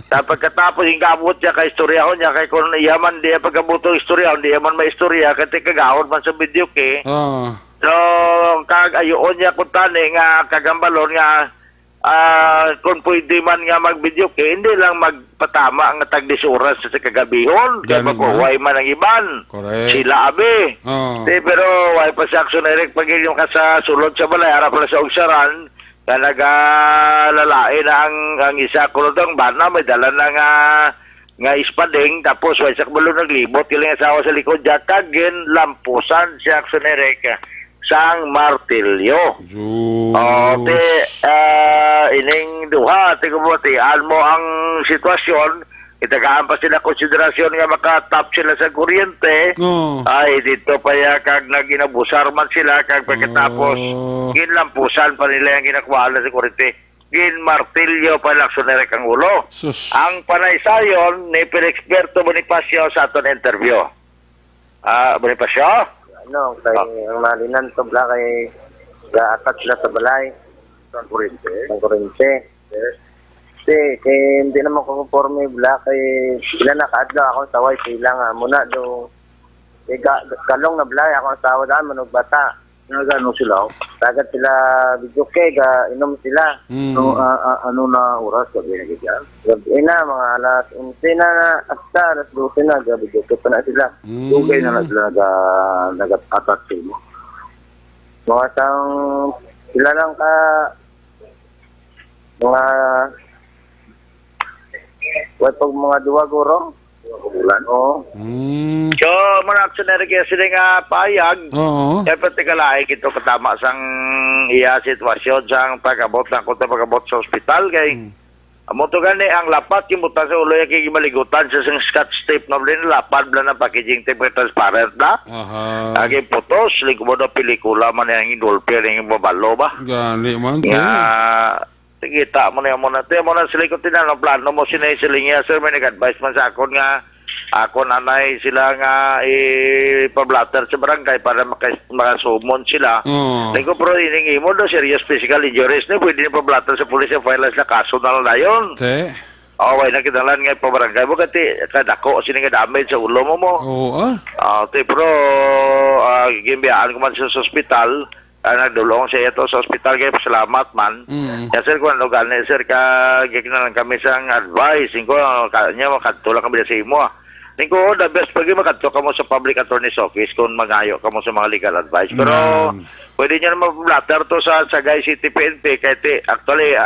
[SPEAKER 11] Pagkatapos yung gabot niya kay istoryahon niya, kay kung iyaman diya pagkabutong istoryahon, diya man may istorya, kati kagahon man sa video kay. So, kagayoon niya kung tani nga kagambalon nga kung pwede man nga mag-video kay hindi lang magpatama ang tagdisuras sa kagabihon kaya makuhay man ang iban.
[SPEAKER 2] Correct.
[SPEAKER 11] Sila abi. Pero why pa sa actionary pag yung sa sulod sa balay harap na sa ugsaran na nagalalain na ang isa kulodong bana may dala na nga ispading tapos why sa kabalo naglibot kiling asawa sa likod jakagin lampusan si actionary sang martilyo. Ining duha, tigubutian mo ang sitwasyon, itagaan pa sila konsiderasyon nga makatap sila sa kuryente, ay dito pa ya kag naginabusar man sila, kag pagkatapos, ginlampusan pa nila yung ginakuhaan sa kuryente. Martilyo pa lang sunerek ang ulo. Ang panaysayon ni Felix Berto Bonifacio sa aton interview. Bonifacio?
[SPEAKER 12] Ano, kay ang malinan to bla kay ga-attach sila sa balay. Ang kuryente. Yes. Hindi naman ko conforme black. Sila nakaadla ako sa white. Sila nga muna do. Kalong na black ako sa tawa daan, manog bata. Nagano sila? Tagad sila video kay inom sila. No, ano na oras gabi na ganyan? Gabi na, mga alas 11 na hasta alas 12 na gabi video pa na sila. Dugay na sila nag-attack sila. Mga sang sila lang ka pag mga duwa guro. Bulan So, mga aksyonary kaya sila nga payag. Dapat tigalay kito katama sang iya sitwasyon sang pagabot ng kunta pagabot sa ospital kay amo to gani ang lapat yung buta sa ulo kay gimaligutan sa sang scotch tape na blin lapad bla na packaging tape transparent na. Agi putos ligumo na pelikula man yang indulper yang babalo ba.
[SPEAKER 2] Gali man.
[SPEAKER 12] Kita mo na sila ko tinanong plano mo sinay sila niya sir may nag-advise man sa akon nga ako nanay sila nga pablatter sa barangay para makasumon sila. Niko pero iningi mo do serious physical injuries na pwede ni pablatter sa pulis yung file na kaso na lang yun. Okay, nakitalan nga pa barangay mo kati kadako sila nga damage sa ulo mo. Pero gimbiyaan ko man sa ospital. Nagdulong siya ito sa ospital kaya pasalamat man. Sir, kung ano gani, sir, gagawin kami sang advice. Ko, kanya makatulak kami sa imo. Ko, the best pag makatulak ka mo sa public attorney's office kung magayo ka mo sa mga legal advice. Pero, pwede niya naman blatter to sa Sagay City PNP. Kaya actually,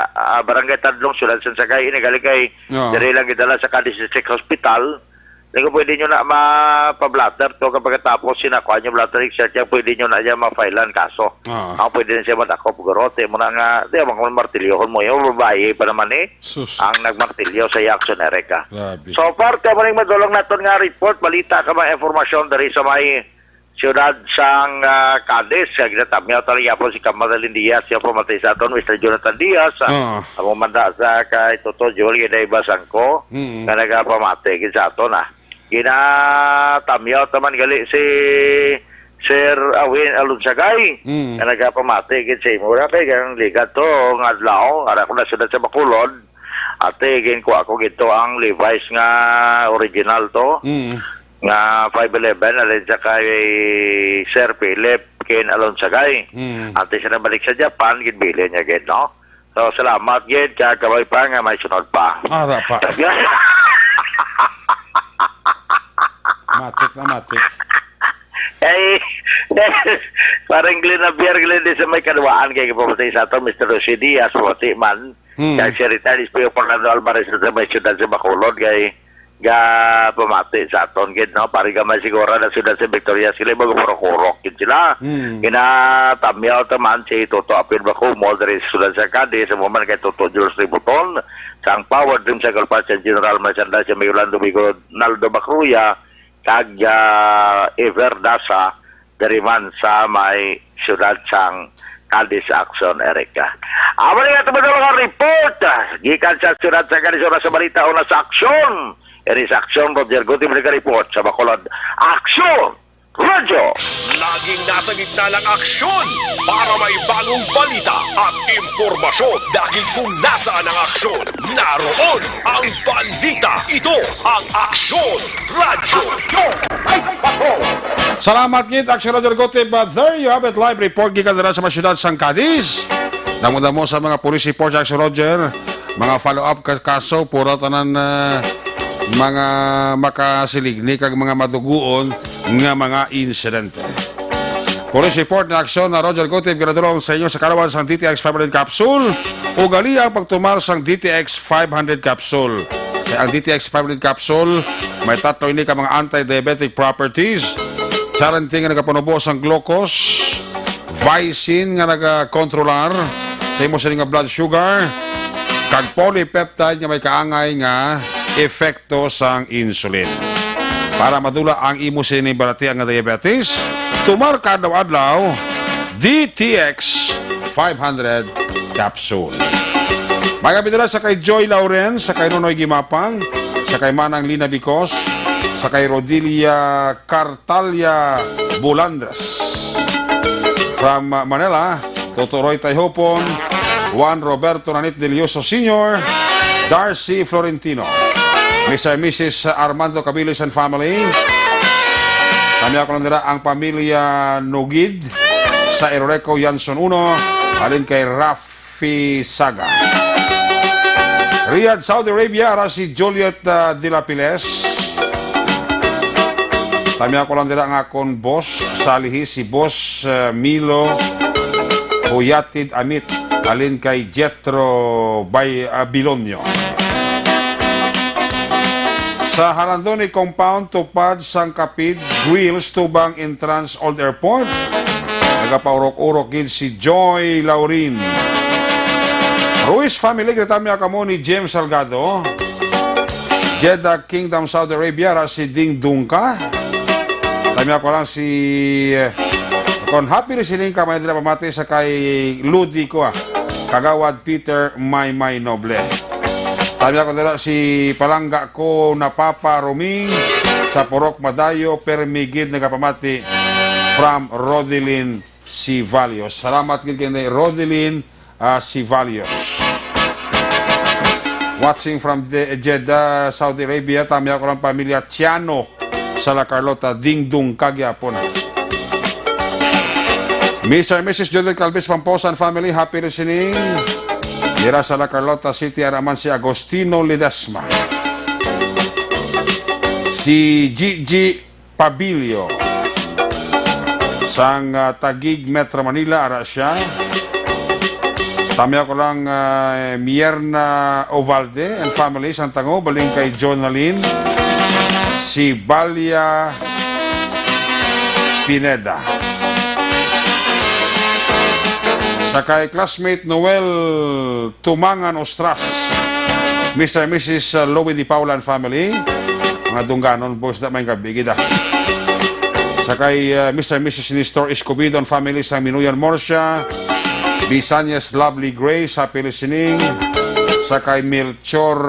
[SPEAKER 12] barangay Tadlong, Sulan San Sagay, inigali kay dari lang idala sa Cadiz District Hospital. Kung pwede nyo na mapablatter to kapag tapos sinakuha nyo blatter exert yan, pwede nyo na dyan ma-filean kaso. Pwede na siya matakop gorote mo na nga, di ba kung martilyokon mo yung babae pa naman ang nagmartilyo sa aksyonere ka. So far, kamaring madulong natin nga report, balita ka mga informasyon dari sa may siyudad sang Cadiz, ginatamyaw talaga po si Kamadalin Diaz, siya pumatay sa aton, Mr. Jonathan Diaz, ang umanda sa kay Toto Joel, ginaiba sangko, na nagpamatay sa aton ginatamyaw taman gali si Sir Awin Alunsagay na nagpamati sa imura kay ganang ligat to ngadlaw ara ko na sudad sa Bacolod ate gin ko ako gito ang Levi's nga original to nga 511 alin sa kay Sir Philip kin Alunsagay ate siya nabalik sa Japan gidbili niya gid no so salamat gid kagaway pa nga may sunod pa
[SPEAKER 2] ara pa matik.
[SPEAKER 12] Parang Glenn din sa may kaduaan kay pamatay sa ato, Mr. Jose Diaz, pati man. Kaya si retired Espio Fernando Alvarez sa may siyudad sa Bacolod, kay pamatay sa aton, no? Pari ka may siguro na siyudad sa Victoria, sila mag-kurok sila. Ginatamyaw taman si Toto Apil Bacumo, dari siyudad sa Cadiz, sa moment kay Toto Jules Ributon, sang Power Dream sa Galpasan General Merchandise sa Mayorlando Bigo Naldo Bacruya, kag Everdasa dari man sa may siyudad sang Cadiz Action Erika. Amo nga ito mga report gikan sa siyudad sa Cadiz oras sa balita una sa aksyon. Eri sa aksyon Roger Guti report sa Bacolod. Aksyon! Radyo!
[SPEAKER 10] Laging nasa gitna ng aksyon para may bagong balita at impormasyon. Dahil kung nasaan ang aksyon, naroon ang balita. Ito ang Aksyon Radyo.
[SPEAKER 2] Salamat gid Aksyon Radyo Gote, but there you have it, live report gikan dira sa syudad sang Cadiz. Damo sa mga police report sa Aksyon Roger, mga follow-up kaso puro tanan mga makasiligni kag mga maduguon nga mga insidente. Police report na aksyon na Roger Gote ginadulong sa inyo sa kalawan sang DTX 500 capsule o gali ang pagtumal sang DTX 500 capsule. Kaya ang DTX 500 capsule may tatlo ini ka mga anti-diabetic properties, charanting nga nagapanubos ang glucose, vicin nga nagakontrolar sa imo sa nga blood sugar, kag polypeptide nga may kaangay nga epekto sang insulin. Para madula ang imo sinibalati ang diabetes, tumar kadlaw-adlaw DTX 500 capsule. Mga bidala sa kay Joy Lauren, sa kay Nonoy Gimapang, sa kay Manang Lina Bicos, sa kay Rodilia Cartalia Bulandras. From Manila, Totoroy Tayhopon, Juan Roberto Nanit Delioso Sr., Darcy Florentino. Mr. and Mrs. Armando Cabilis and family. Kami ako lang nila ang pamilya Nugid sa Eroreco Yanson 1, alin kay Rafi Saga. Riyadh, Saudi Arabia, ara si Juliet de la Piles. Kami ako lang nila ang akong boss, salihi si boss Milo Huyatid Amit, alin kay Jetro Bilonyo. Sa Harandoni Compound, Tupad, Sangkapid, Grills, Tubang, Entrance, Old Airport. Nagapaurok-urok gid si Joy Laurin. Ruiz family, gritami ako ni James Salgado. Jeddah Kingdom, Saudi Arabia, ra si Ding Dungka. Kami ako lang si... Kon happy listening ka, may dila pamati sa kay Ludi ko Kagawad Peter Maymay Noble. Kami ako dala si palangga ko na Papa Roming sa Purok Madayo, Permigid, nagapamati from Rodelin Sivalios. Salamat gid kay Rodelin Sivalios. Watching from Jeddah, Saudi Arabia, tami ako lang pamilya Tiano sa La Carlota, Dingdung, Kagyapon. Mr. and Mrs. Judith Calvis Pamposan family, happy listening. Dira sa La Carlota City, araman si Agostino Ledesma. Si Gigi Pabilio. Sang Taguig, Metro Manila, ara siya. Tami ako lang Mierna Ovalde and family, Santango, baling kay Jonalyn. Si Balia Pineda. Sa kay classmate Noel Tumangan Ostras, Mr. and Mrs. Louie Di Paula and family, mga dungganon, boss na may kabigida. Sa kay Mr. and Mrs. Nestor Escobedo and family sa Minuyan Morsia, Bisanyas Lovely Grace, happy listening. Sa kay Melchor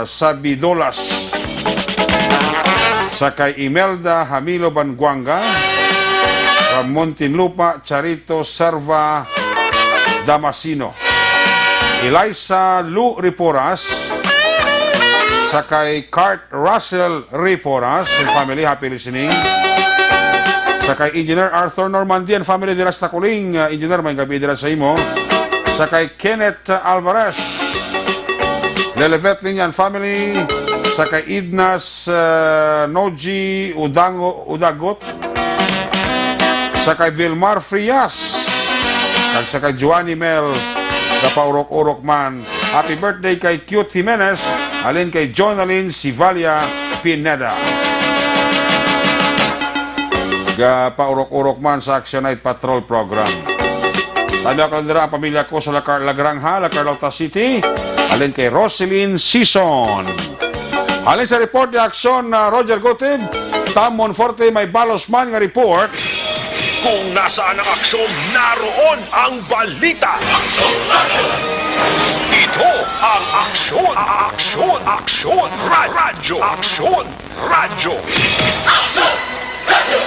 [SPEAKER 2] Sabidolas, sa kay Imelda Hamilo Banguanga, Montinlupa, Charito Serva Damasino, Eliza Lu Riporas, sa kay Cart Russell Riporas and family, happy listening. Sa kay Engineer Arthur Normandy and family dira sa Takuling, Engineer, may gabi dira sa imo. Sa kay Kenneth Alvarez, Lelevet Linyan family. Sa kay Idnas Noji Udagot, sa kay Vilmar Frias, kag sa kay Joanny Mel, kapaurok-urok man. Happy birthday kay Cute Jimenez, alin kay Jonalyn Sivalia Pineda. Kapaurok-urok man sa Action Night Patrol Program. Tanda ko lang ang pamilya ko sa Lagrangha, La Carlota City, alin kay Roselyn Sison. Alin sa report ni Action Roger Gotib, Tamon Forte may balos man nga report.
[SPEAKER 10] Kung nasaan ang aksyon, naroon ang balita. Aksyon Radio! Ito ang aksyon, aksyon, radyo, aksyon, radyo. Aksyon Radio!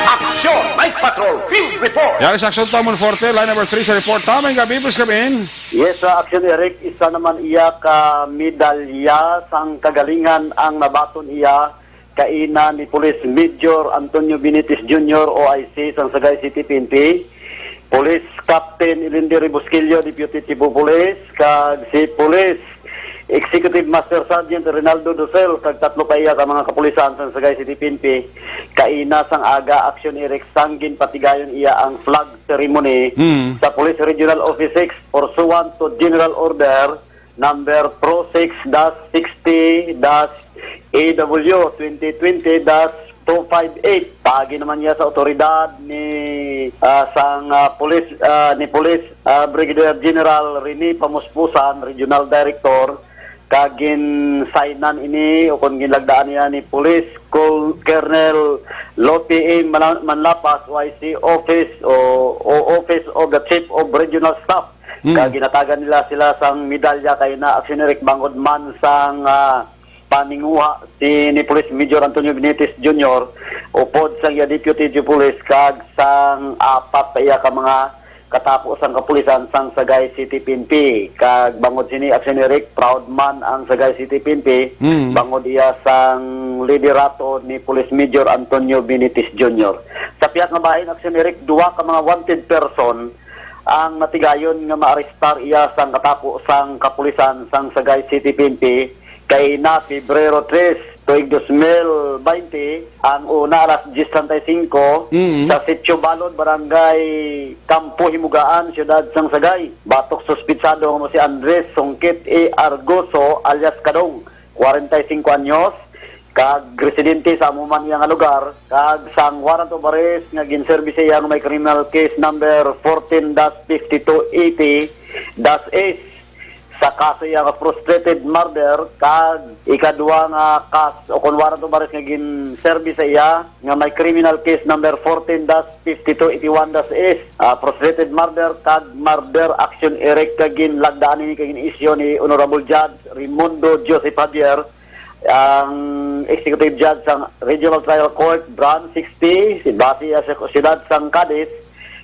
[SPEAKER 10] Aksyon, Night Patrol, Field Report.
[SPEAKER 2] Yari sa Aksyon Tamon Forte, line number 3 sa report. Tamang gabi, please come in.
[SPEAKER 12] Yes, Action Eric, isa naman iya ka medalya sang kagalingan ang nabaton iya kaina ni Police Major Antonio Benitez Jr. OIC sang Sagay City PNP, Police Captain Ilindiri Busquillo, Deputy Chief of Police, kag si Police Executive Master Sergeant Rinaldo Dosel, kag tatlo pa iya ka mga kapulisan sang Sagay City PNP, kaina sang aga Action Eric sanggin patigayon iya ang flag ceremony sa Police Regional Office 6 pursuant to General Order number Pro 6-60- AW 2020-258. Pagi naman niya sa otoridad ni Police Brigadier General Rene Pamuspusan, Regional Director, kagin signan ini o kung ginlagdaan niya ni Police Colonel Lope A. Manlapas, YC Office Office of the Chief of Regional Staff. Kaginatagan nila sila sang medalya kay na Action Eric bangod man sang paninguha ni Police Major Antonio Benitez Jr. upod sang Deputy Chief Police kag sang apat pa iya ka mga katapos ang kapulisan sang Sagay City PNP. Kag bangod sini Action Eric, proud man ang Sagay City PNP. Bangod iya sang liderato ni Police Major Antonio Benitez Jr. Sa piyak nga bahin Action Eric, duwa ka mga wanted person ang natigayon nga maarestar iya sang katapos sang kapulisan sang Sagay City PNP kay na Pebrero 3 tuig 2020, ang una alas 10:35 sa Sitio Balod, Barangay Campo Himugaan, Siyudad sang Sagay. Batok suspitsado mo si Andres Songkit E. Argoso alias Kadong, 45 anyos, kag residente sa amuman iya nga lugar, kag sang warrant of arrest nga ginservice iya nga may criminal case number 14-5280-S sa kaso iya nga frustrated murder, kag ikadua nga kaso o kon warrant of arrest nga ginservice iya nga may criminal case number 14-5281-S, frustrated murder kag murder action erect kag ginlagdaan ni kag isyu ni Honorable Judge Raimundo Joseph Javier, ang executive judge sang Regional Trial Court Branch 60 si base sa siyudad sang Cadiz,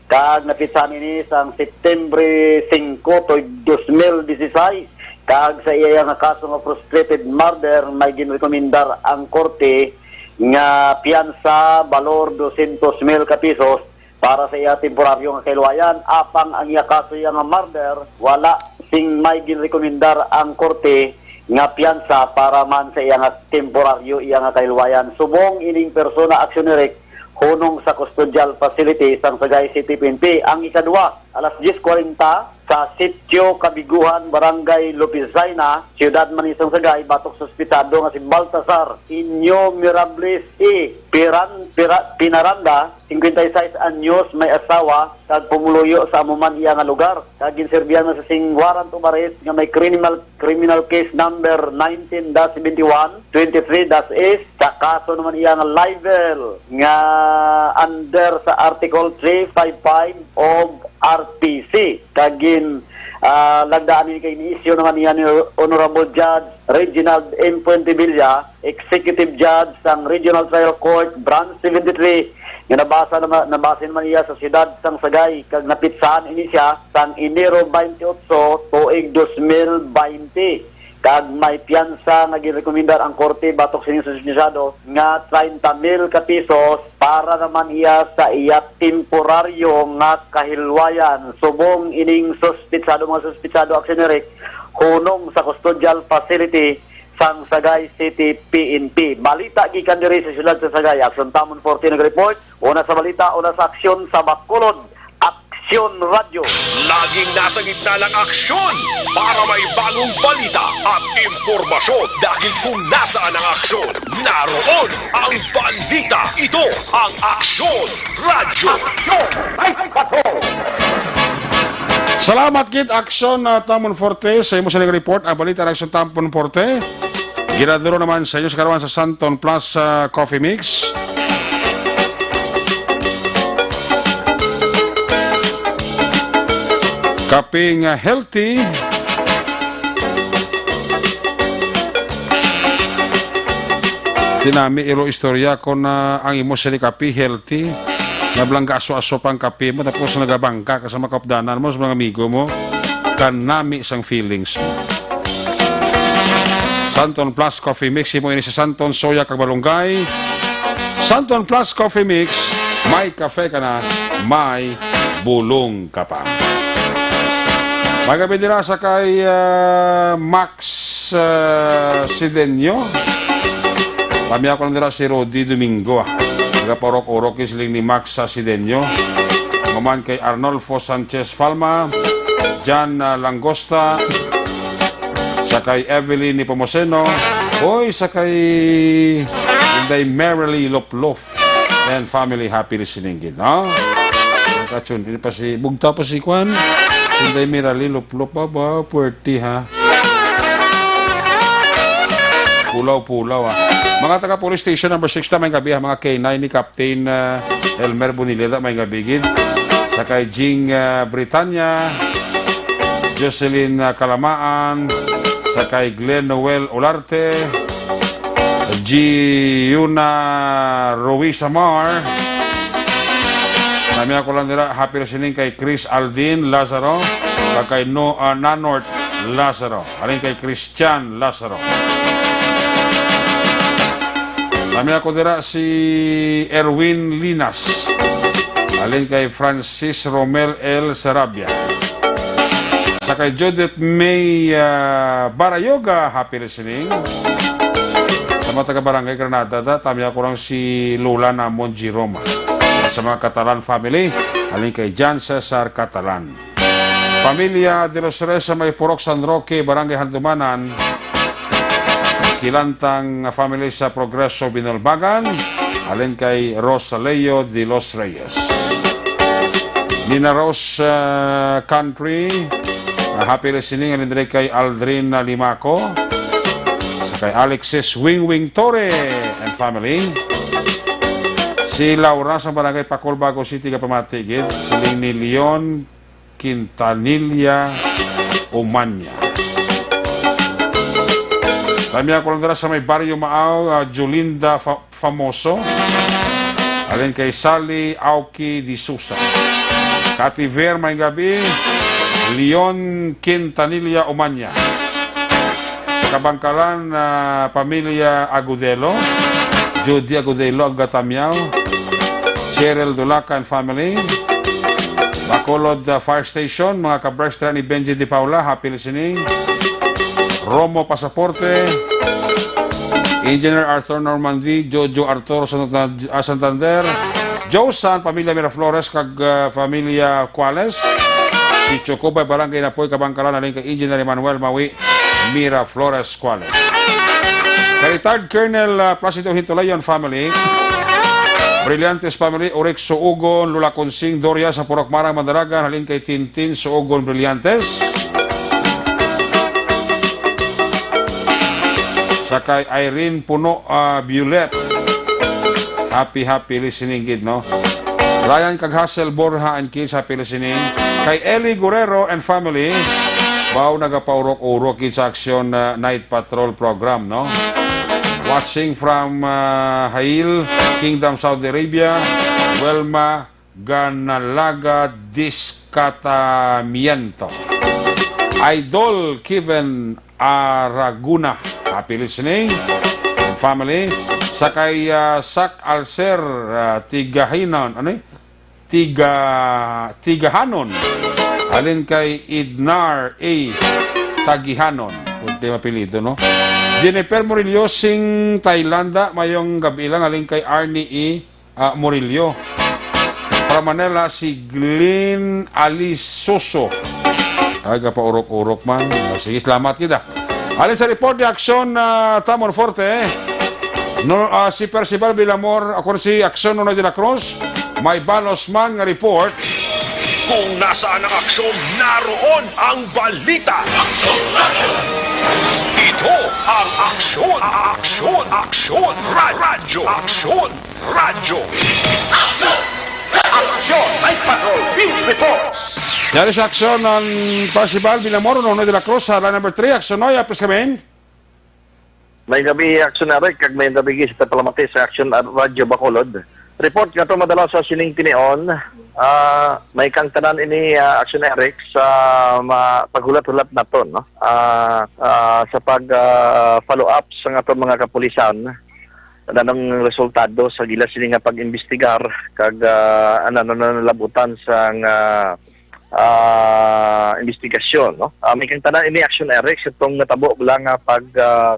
[SPEAKER 12] kag napitsan ini sang September 5 2016, kag sa iya nga kaso nga frustrated murder may ginrekomendar ang korte nga piyansa balor 200,000 ka pesos para sa iya temporaryo nga kahiluwayan. Apang ang iya kaso iya nga murder, wala sing may ginrekomendar ang korte nga piyansa para man sa iya nga temporaryo iya nga kahiluwayan. Subong ining persona Action Eric hunong sa custodial facility sang Sagay City PNP. Ang ikadua, alas 10:40 sa Sitio Kabiguhan, Barangay Lopizayna, Siyudad Manisang Sagay, batok suspitado nga si Baltasar Inyo Mirables E. Pinaranda, 56 anyos, may asawa, kag pumuluyo sa amuman iya nga lugar. Kag ginserbihan na sa sing warrant of arrest nga may criminal case number 19-71-23-S, sa kaso naman iya nga libel nga under sa Article 355 of RPC. Kagin lagdaan ni kay ni-issue naman niya ni Honorable Judge Reginald M. Puentevilla, Executive Judge sang Regional Trial Court Branch 73, nga nabasa naman niya sa siyudad sang Sagay, kag napitsaan ini siya sang Enero 28 tuig 2020. Kag may piyansa nga girekomendar ang korte batok sining suspensado nga 30,000 ka pesos para naman iya sa iya temporaryo nga kahilwayan. Subong ining suspitsado Action Eric hunong sa custodial facility sang Sagay City PNP. Balita gikan diri sa siyudad sa Sagay. Action Tamon 40 nag-report. Una sa balita, una sa aksyon sa Bacolod. Aksyon Radio.
[SPEAKER 10] Laging nasa gitna ng aksyon para may bagong balita at impormasyon. Dahil kung nasaan ang aksyon, naroon ang balita. Ito ang Aksyon Radio.
[SPEAKER 2] Salamat kit Aksyon Tamon Forte sa imo sa report ang balita ng Aksyon Tamon Forte. Giraduro naman sa inyo sa karawan sa Santon Plus Coffee Mix. Kaping healthy. Tinami iro istorya ko na ang imo sa kape healthy. Nablang aso-aso pang kape mo tapos nagabangka kasama kapdanan mo sa mga amigo mo. Kanami isang feelings mo. Santon Plus Coffee Mix. Imo ini sa Santon Soya Kagbalunggay. Santon Plus Coffee Mix. May kafe ka na, may bulong ka pa. Magabi nila sa kay Max Sidenyo. Kami ako lang nila si Rodi Domingo. Nagaparok-urok isiling ni Max Sidenyo. Maman kay Arnolfo Sanchez Falma, Jan Langosta, sa kay Evelyn ni Pomoseno, oy sa kay Inday Merrily Loplof, and family happy listening gid, no? Nakachun, hindi pa si bugta pa si Kwan. Inday Merrily Loplof ba, puwerti ha. Pulaw-pulaw ha. Mga taga police station number 6 na may gabi, mga K9 ni Captain Elmer Bunileda may gabigid. Sa kay Jing Britannia, Jocelyn Kalamaan, sa kay Glenn Noel Olarte, Giuna Ruiz Amar, Nami ako lang nila, happy listening kay Chris Aldin Lazaro, kay Nanort Lazaro, alin kay Christian Lazaro. Nami ako nila si Erwin Linas, alin kay Francis Romel L. Sarabia. Sa kay Judith May Barayoga, happy listening. Sa mga taga-barangay Granada, tami ako lang si Lola Namon Giroma. Sa mga Catalan family, alin kay Jan Cesar Catalan. Pamilya de los Reyes sa may Purok San Roque, Barangay Handumanan. Kilantang family sa Progreso Binalbagan, alin kay Rosaleo de los Reyes. Nina Rose Country, happy listening, alin din kay Aldrin Limaco. Sa kay Alexis Wing Torre and family. Si Laura sa Barangay Pacol, Bago City, Kapamatigid. Siling ni Leon Quintanilla Umanya. Kami ako lang sa may Barrio Maaw, Jolinda Famoso. Alin kay Sally Auki Di Sousa. Kativer, may gabi, Leon Quintanilla Umanya. Kabangkalan, Pamilya Agudelo, Judy Agudelo, Agatamyaw. Cheryl Dulaca and family. Bacolod Fire Station, mga kabrestra ni Benji Di Paula, happy listening. Romo Pasaporte, Engineer Arthur Normandy, Jojo Arturo Santander, Josan, Pamilya Miraflores, kag Pamilya Cuales, si Chocobay Barangay Napoy, Kabangkalan, alin kay Engineer Emmanuel Maui, Miraflores Cuales. Kay retired Colonel Placido Hintulayon family, Brillantes family, Orex Suugon, Lula Consing, Doria sa Purok Marang, Mandaragan, halin kay Tintin Suugon Brillantes. Sa kay Irene Puno Violet, happy listening gid, no? Ryan Caghasel Borja and kids, happy listening. Kay Eli Guerrero and family, baw nagapaurok-urok sa Action Night Patrol program, no? Watching from Hail, Kingdom, Saudi Arabia, Welma Ganalaga Discatamiento. Idol Kevin Araguna, happy listening. And family, sa kay Sak Alcer Tigahanon, Tigahanon. Alin kay Idnar A. Tagihanon. Kunti mapilido, no? Jennifer Murillo, Sing Thailanda, mayong gabi lang, alin kay Arnie E. Murillo. Para Manila, si Glenn Alisoso. Ay, kapaurok-urok man. Sige, salamat kita. Alin sa report ni Action Tamor Forte, si Percival Villamor, ako si Action Nonoy de la Cruz, may balos man nga report.
[SPEAKER 10] Kung nasaan ang aksyon, naroon ang balita. Ito ang aksyon, radyo. Aksyon, Night Patrol, Field Reports.
[SPEAKER 2] Yari sa aksyon ng Percival Villamor, Nonoy de la Cruz, sa line number 3, aksyon noy, apis kami.
[SPEAKER 13] May gabi aksyon na rin, kag may gabi sa Palamati sa aksyon radyo Bacolod. Report nga ito madala sa Sining Tinion, may kang tanan ini aksyon Eric sa paghulat-hulat na to, no? Sa pag-follow up sa nga mga kapulisan, anong resultado sa gila sila nga pag-imbestigar, kag nalabutan sa investigasyon, no? May kang tanan ini aksyon Eric sa itong natabo lang pag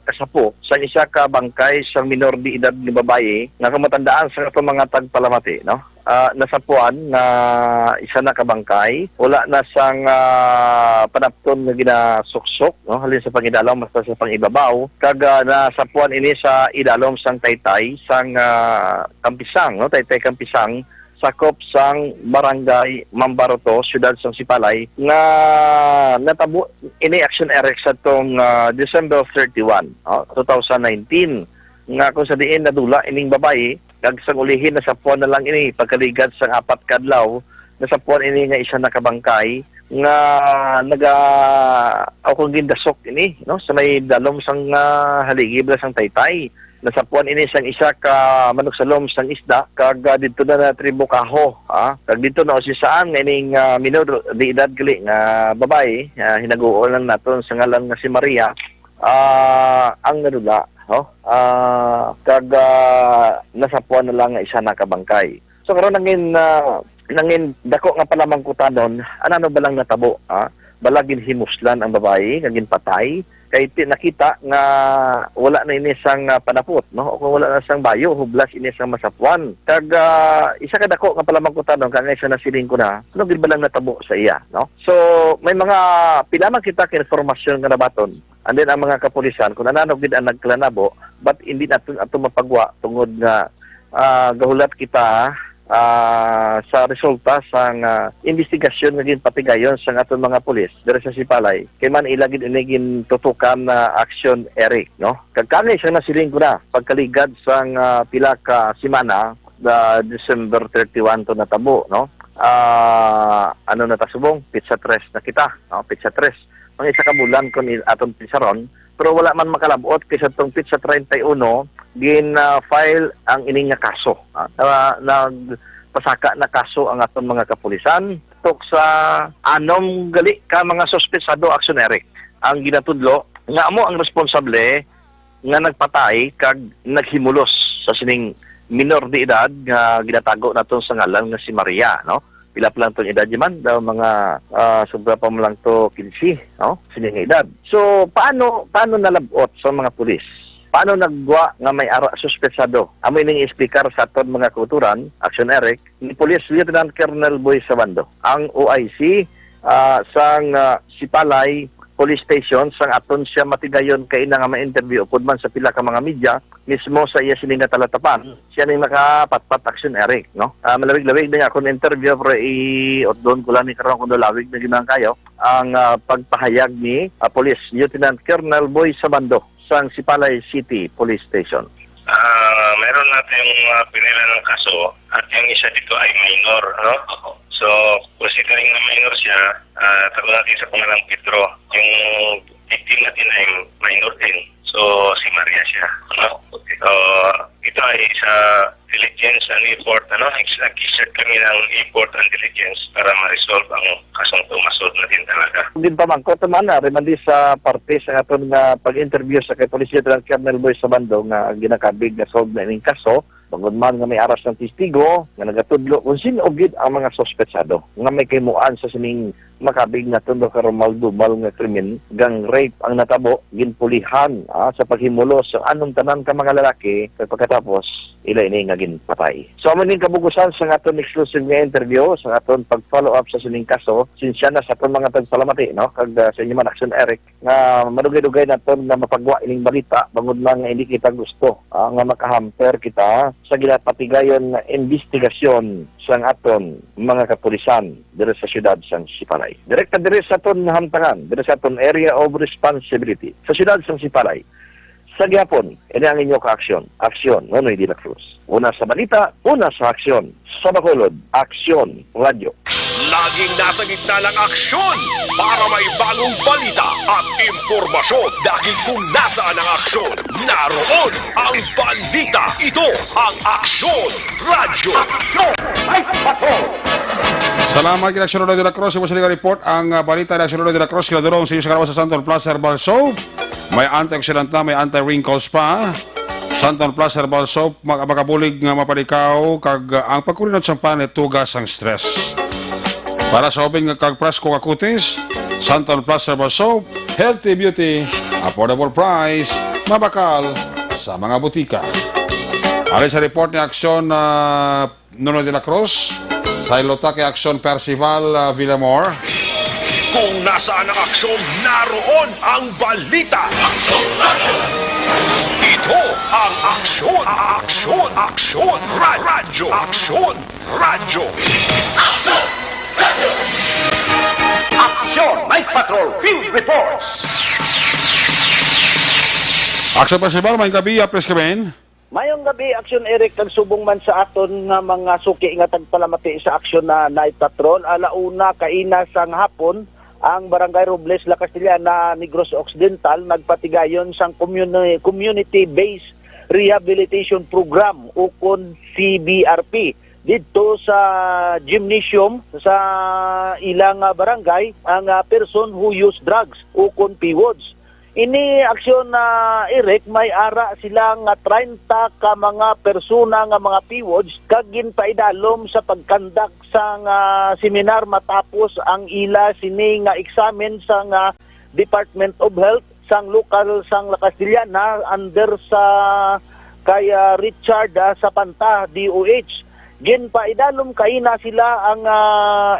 [SPEAKER 13] kasapo sa isa ka bangkay sa minor di edad ni babae nga kamatandaan sa itong mga tagpalamati, no? Nasapuan na isa na kabangkay, wala na sang panapton nga ginasuksok, no? Halin sa pangidalom basta sa pangibabaw, kag nasapuan ini sa idalom sang Taytay sang Kampisang, no? Taytay Kampisang, sakop sang Barangay Mambaroto, siyudad sang Sipalay, nga natabo ini action Eric sa tong December 31, 2019, nga kung sa diin nadula ining babae, kag sang ulihin na sa puwan na lang ini pagkaligad sang 4 kadlaw, na sa puwan ini nga isa nakabangkay, nga ako gindasok ini no sa may dalom sang haligi bala sang Taytay. Nasapuan ini sang isa ka manok sa lom sang isda kag dito na tribo Kaho, kag dito na si saan ining minor di edad gali nga babae, hinaguol lang naton sa ngalan nga si Maria. Ang nadula, kag nasapuan na lang nga isa na kabangkay. So karon nangin dako nga palamang kutanon, ano ba lang natabo, balagin himuslan ang babae, kagin patay, kay nakita nga wala na ini sang panapot, no? O kung wala na sang bayo, hublas ini sang masapuan. Kag isa ka dako nga palamang kutanon, kaya isa na siling ko na, ano gid ba lang natabo sa iya, no? So may mga pilamang kita ka informasyon nga nabaton. And then ang mga kapulisan, kung anano gid ang nagklanabo, but hindi natin ato mapagwa tungod nga gahulat kita sa resulta sang investigasyon nga ginpatigayon sang aton mga pulis diri sa Sipalay kay man ilagid inigin tutukan na action Eric, no? Kagkani siya nasiling ko na pagkaligad sang pila ka semana December 31 to natabo, no? Ano na tasubong pizza 3 na kita, no? Pizza 3 ang isa ka bulan kon aton pisaron, pero wala man makalabot kaysa tong pizza 31 file ang ining nga kaso. Nagpasaka na kaso ang aton mga kapulisan tok sa anom gali ka mga sospesado action Eric. Ang ginatudlo nga amo ang responsable nga nagpatay kag naghimulos sa sining minor de edad nga ginatago naton sa ngalan nga si Maria, no? Pila pa lang itong edad man daw mga sobra pa mo lang to 15, no? Sining edad. So paano nalabot sa mga pulis? Paano nagwa nga may ara suspetsado? Amo ning speaker sa aton mga kuturan, Action Eric, ni Police Lieutenant Colonel Boy Sabando, ang OIC sang Sipalay Police Station sang aton siya matigayon kay ina nga ma-interview upod man sa pila ka mga media mismo sa iya sining talatapan siya ning nakapatpat Action Eric, no? Malawig-lawig na ako interview pero doon ko lang ni karon kuno lawig na ginang kayo ang pagpahayag ni Police Lieutenant Colonel Boy Sabando sang Sipalay City Police Station.
[SPEAKER 14] Meron natin pinila ng kaso at yung isa dito ay minor, no? So, considering na minor siya, tago natin sa pangalang Pedro. Yung victim natin ay minor din. So, si Maria siya, no? So, ito ay sa diligence and effort, ano? Nag-exert kami ng effort and diligence para ma-resolve ang kasong tumasod natin talaga.
[SPEAKER 13] Din pa man ko man remandi sa parte sa aton nga pag-interview sa kay Police Lieutenant Colonel Boy Sabando nga ginakabig nga solve na ining kaso. Bangod man nga may aras ng testigo nga nagatudlo kung sino gid ang mga sospetsado nga may kimuan sa sining makabig na tundo ka Romaldo-mal nga krimen gang rape ang natabo ginpulihan sa paghimulo sa anong tanan ka mga lalaki pagkatapos ila ini nga ginpatay. So amo ning kabugusan sa aton exclusive nga interview sa aton pag-follow up sa sining kaso sinsya na sa aton mga tagpalamati, no? Kag sa inyo man Action Eric nga madugay-dugay naton na mapagwa ining balita bangod man nga hindi kita gusto nga makahamper kita sa ginapatigayon na investigasyon sa aton mga kapulisan diri sa syudad sang Sipalay. Direkta diri sa aton hamtangan, diri sa aton area of responsibility sa syudad sang Sipalay. Sa gyapon, ini ang inyo ka-aksyon. Aksyon, Nonoy de la Cruz. Una sa balita, una sa aksyon. Sa Bacolod, Aksyon Radio.
[SPEAKER 10] Laging nasa gitna ng aksyon para may bagong balita at impormasyon. Dahil kung nasaan ang aksyon, naroon ang balita. Ito ang Aksyon Radio.
[SPEAKER 2] Salamat kay Action Radio de la Cruz. Imo sa report ang balita ng Action Radio de la Cruz. Kiladurong sa iyo sa karawas sa Santon Plaza Herbal Soap. May antioxidant na, may anti-wrinkles pa. Santon Plus Herbal Soap, makabulig nga mapalikaw, kag ang pagkulinot sa panet, tugas ang stress. Para sa obing nga kag prasko kakutis, Santon Plus Herbal Soap, healthy beauty, affordable price, mabakal sa mga butika. Alin sa report ni Aksyon Nonoy de la Cruz, sa ilota kay Aksyon Percival Villamor.
[SPEAKER 10] Kung nasaan ang aksyon, naroon ang balita. Ito ang Aksyon, Aksyon, Aksyon Radio. Aksyon Radio. Aksyon Radio. Aksyon Night Patrol Field Reports.
[SPEAKER 2] Aksyon Percival, may gabi, apres kami.
[SPEAKER 13] Mayong gabi, Aksyon Eric, nagsubong man sa aton nga mga suki nga tagpalamati sa aksyon na night patrol. Alauna, kaina sang hapon, ang Barangay Robles, La Castellana, Negros Occidental, nagpatigayon sang community-based rehabilitation program ukon CBRP. Dito sa gymnasium sa ilang barangay, ang person who use drugs ukon PWODs. Ini aksyon na Eric, may ara silang 30 ka mga persona nga mga PWODs kag ginpaidalom sa pagkandak sa seminar matapos ang ila sini nga examen sa Department of Health sang lokal sang La Castellana under sa kay Richard sa Panta DOH. Ginpaidalom kaina sila ang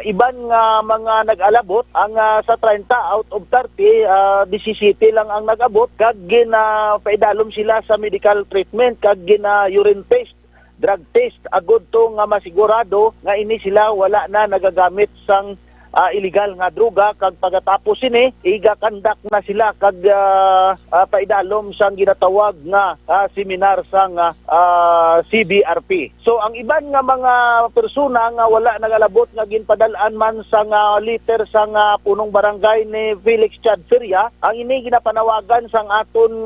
[SPEAKER 13] iban nga mga nag-alabot ang sa 30 out of 30 17 lang ang nag-abot kag ginpaidalom sila sa medical treatment kag urine test, drug test agud to nga masigurado nga ini sila wala na nagagamit sang illegal nga droga kag pagkatapos ini igakandak na sila kag paidalom sang ginatawag nga seminar sang CBRP. So ang iban nga mga persona nga wala nagalabot nga ginpadalaan man sang liter sang punong barangay ni Felix Chad Feria, ang ini ginapanawagan sang aton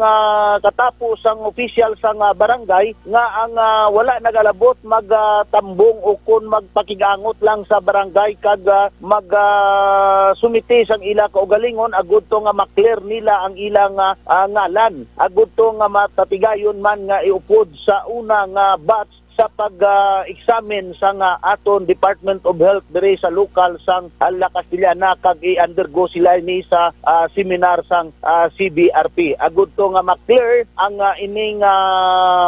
[SPEAKER 13] katapos sang official sang barangay nga ang wala nagalabot magtambong o kun magpakigangot lang sa barangay kag sumiti sang ila kaugalingon agud to nga maklear nila ang ilang ngalan agud to nga matatigayon man nga iupod sa una nga batch sa pag-examine sang aton Department of Health diri sa lokal sang La Castellana kag i-undergo sila ni sa seminar sang CBRP. Agud to nga maklear ang ining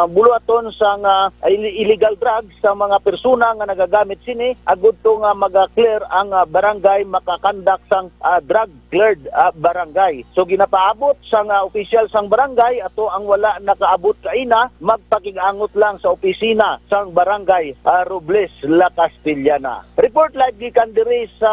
[SPEAKER 13] buluaton sang illegal drugs sa mga persona nga nagagamit sini. Agud to nga mag-clear ang barangay makakandak sang drug cleared barangay. So ginapaabot sang official sang barangay ato ang wala nakaabot kaina magpakigangot lang sa opisina sang barangay Robles, La Castellana. Report live gikan diri sa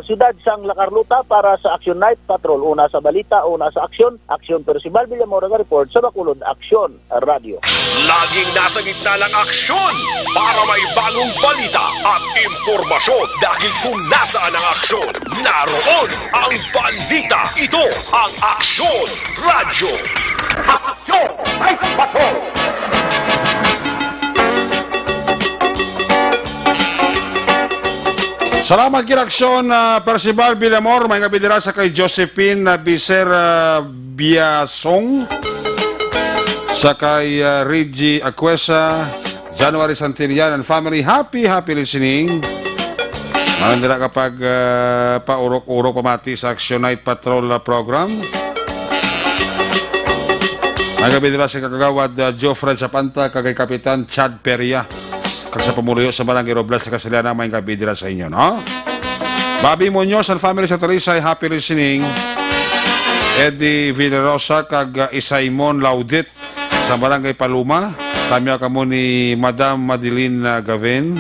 [SPEAKER 13] siyudad sang La Carlota para sa Action Night Patrol. Una sa balita, una sa aksyon. Aksyon Percival Villamor nga report sa Bacolod Action Radio.
[SPEAKER 10] Laging nasa gitna ng aksyon para may bagong balita at impormasyon dahil kung nasaan ang aksyon, naroon ang balita. Ito ang Aksyon Radio. Aksyon Night Patrol!
[SPEAKER 2] Salamat kinaksyon Percival Villamor, may ngabidira sa kay Josephine Biser Biasong, sa kay Reggie Aquesa, January Santillan and family. Happy listening. Manandira kapag paurok-urok pamati sa Action Night Patrol program. May ngabidira sa kagawad Geoffrey Sapanta, kagay Kapitan Chad Peria. Kag sa pamuluyo sa Barangay Robles sa Castellana, may kabidira sa inyo, no? Bobby Muñoz and family sa Talisay, happy listening. Eddie Villarosa kag Isaimon Laudit sa Barangay Paluma. Tamya kamo ni Madam Madeline Gavin.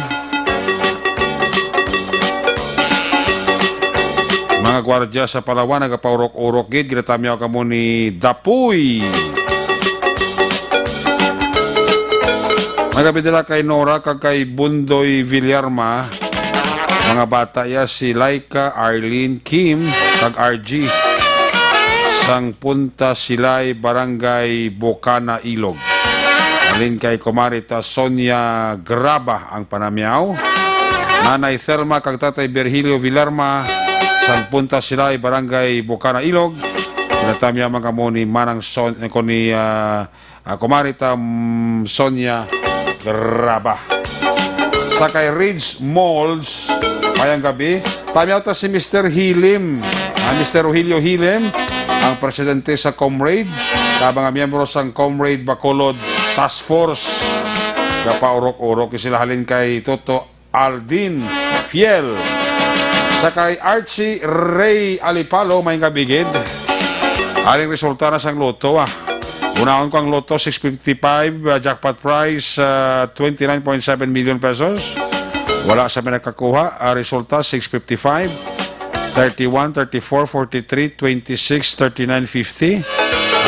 [SPEAKER 2] Mga gwardya sa Palawan, nagapaurok-urok gid, ginatamya kamo ni Dapuy. Magabidala kay Nora kag kay Bundoy Villarma. Mga bata ya si Laika, Arlene, Kim kag RG. Sang punta silay Barangay Bocana, Ilog. Alin kay Kumarita Sonia Graba ang panamyaw. Nanay Thelma kag Tatay Virgilio Villarma. Sang punta silay Barangay Bocana, Ilog. Pinatamya mga mo ni Manang ni Kumarita Sonia Graba. Sa kay Ridge Molds, mayang gabi, pamiyata si Mr. Hilim, Mr. Rogelio Hilim, ang presidente sa Comrade, kabang miyembro sa Comrade Bacolod Task Force. Kapaurok-urok isilahalin kay Toto Aldin Fiel. Sa kay Archie Ray Alipalo, mayang gabigid. Aling resulta na sang loto, Unahon ko ang Lotto 655, jackpot price 29.7 million pesos. Wala sa pinagkakuha. Resulta 655, 31, 34, 43, 26, 39, 50.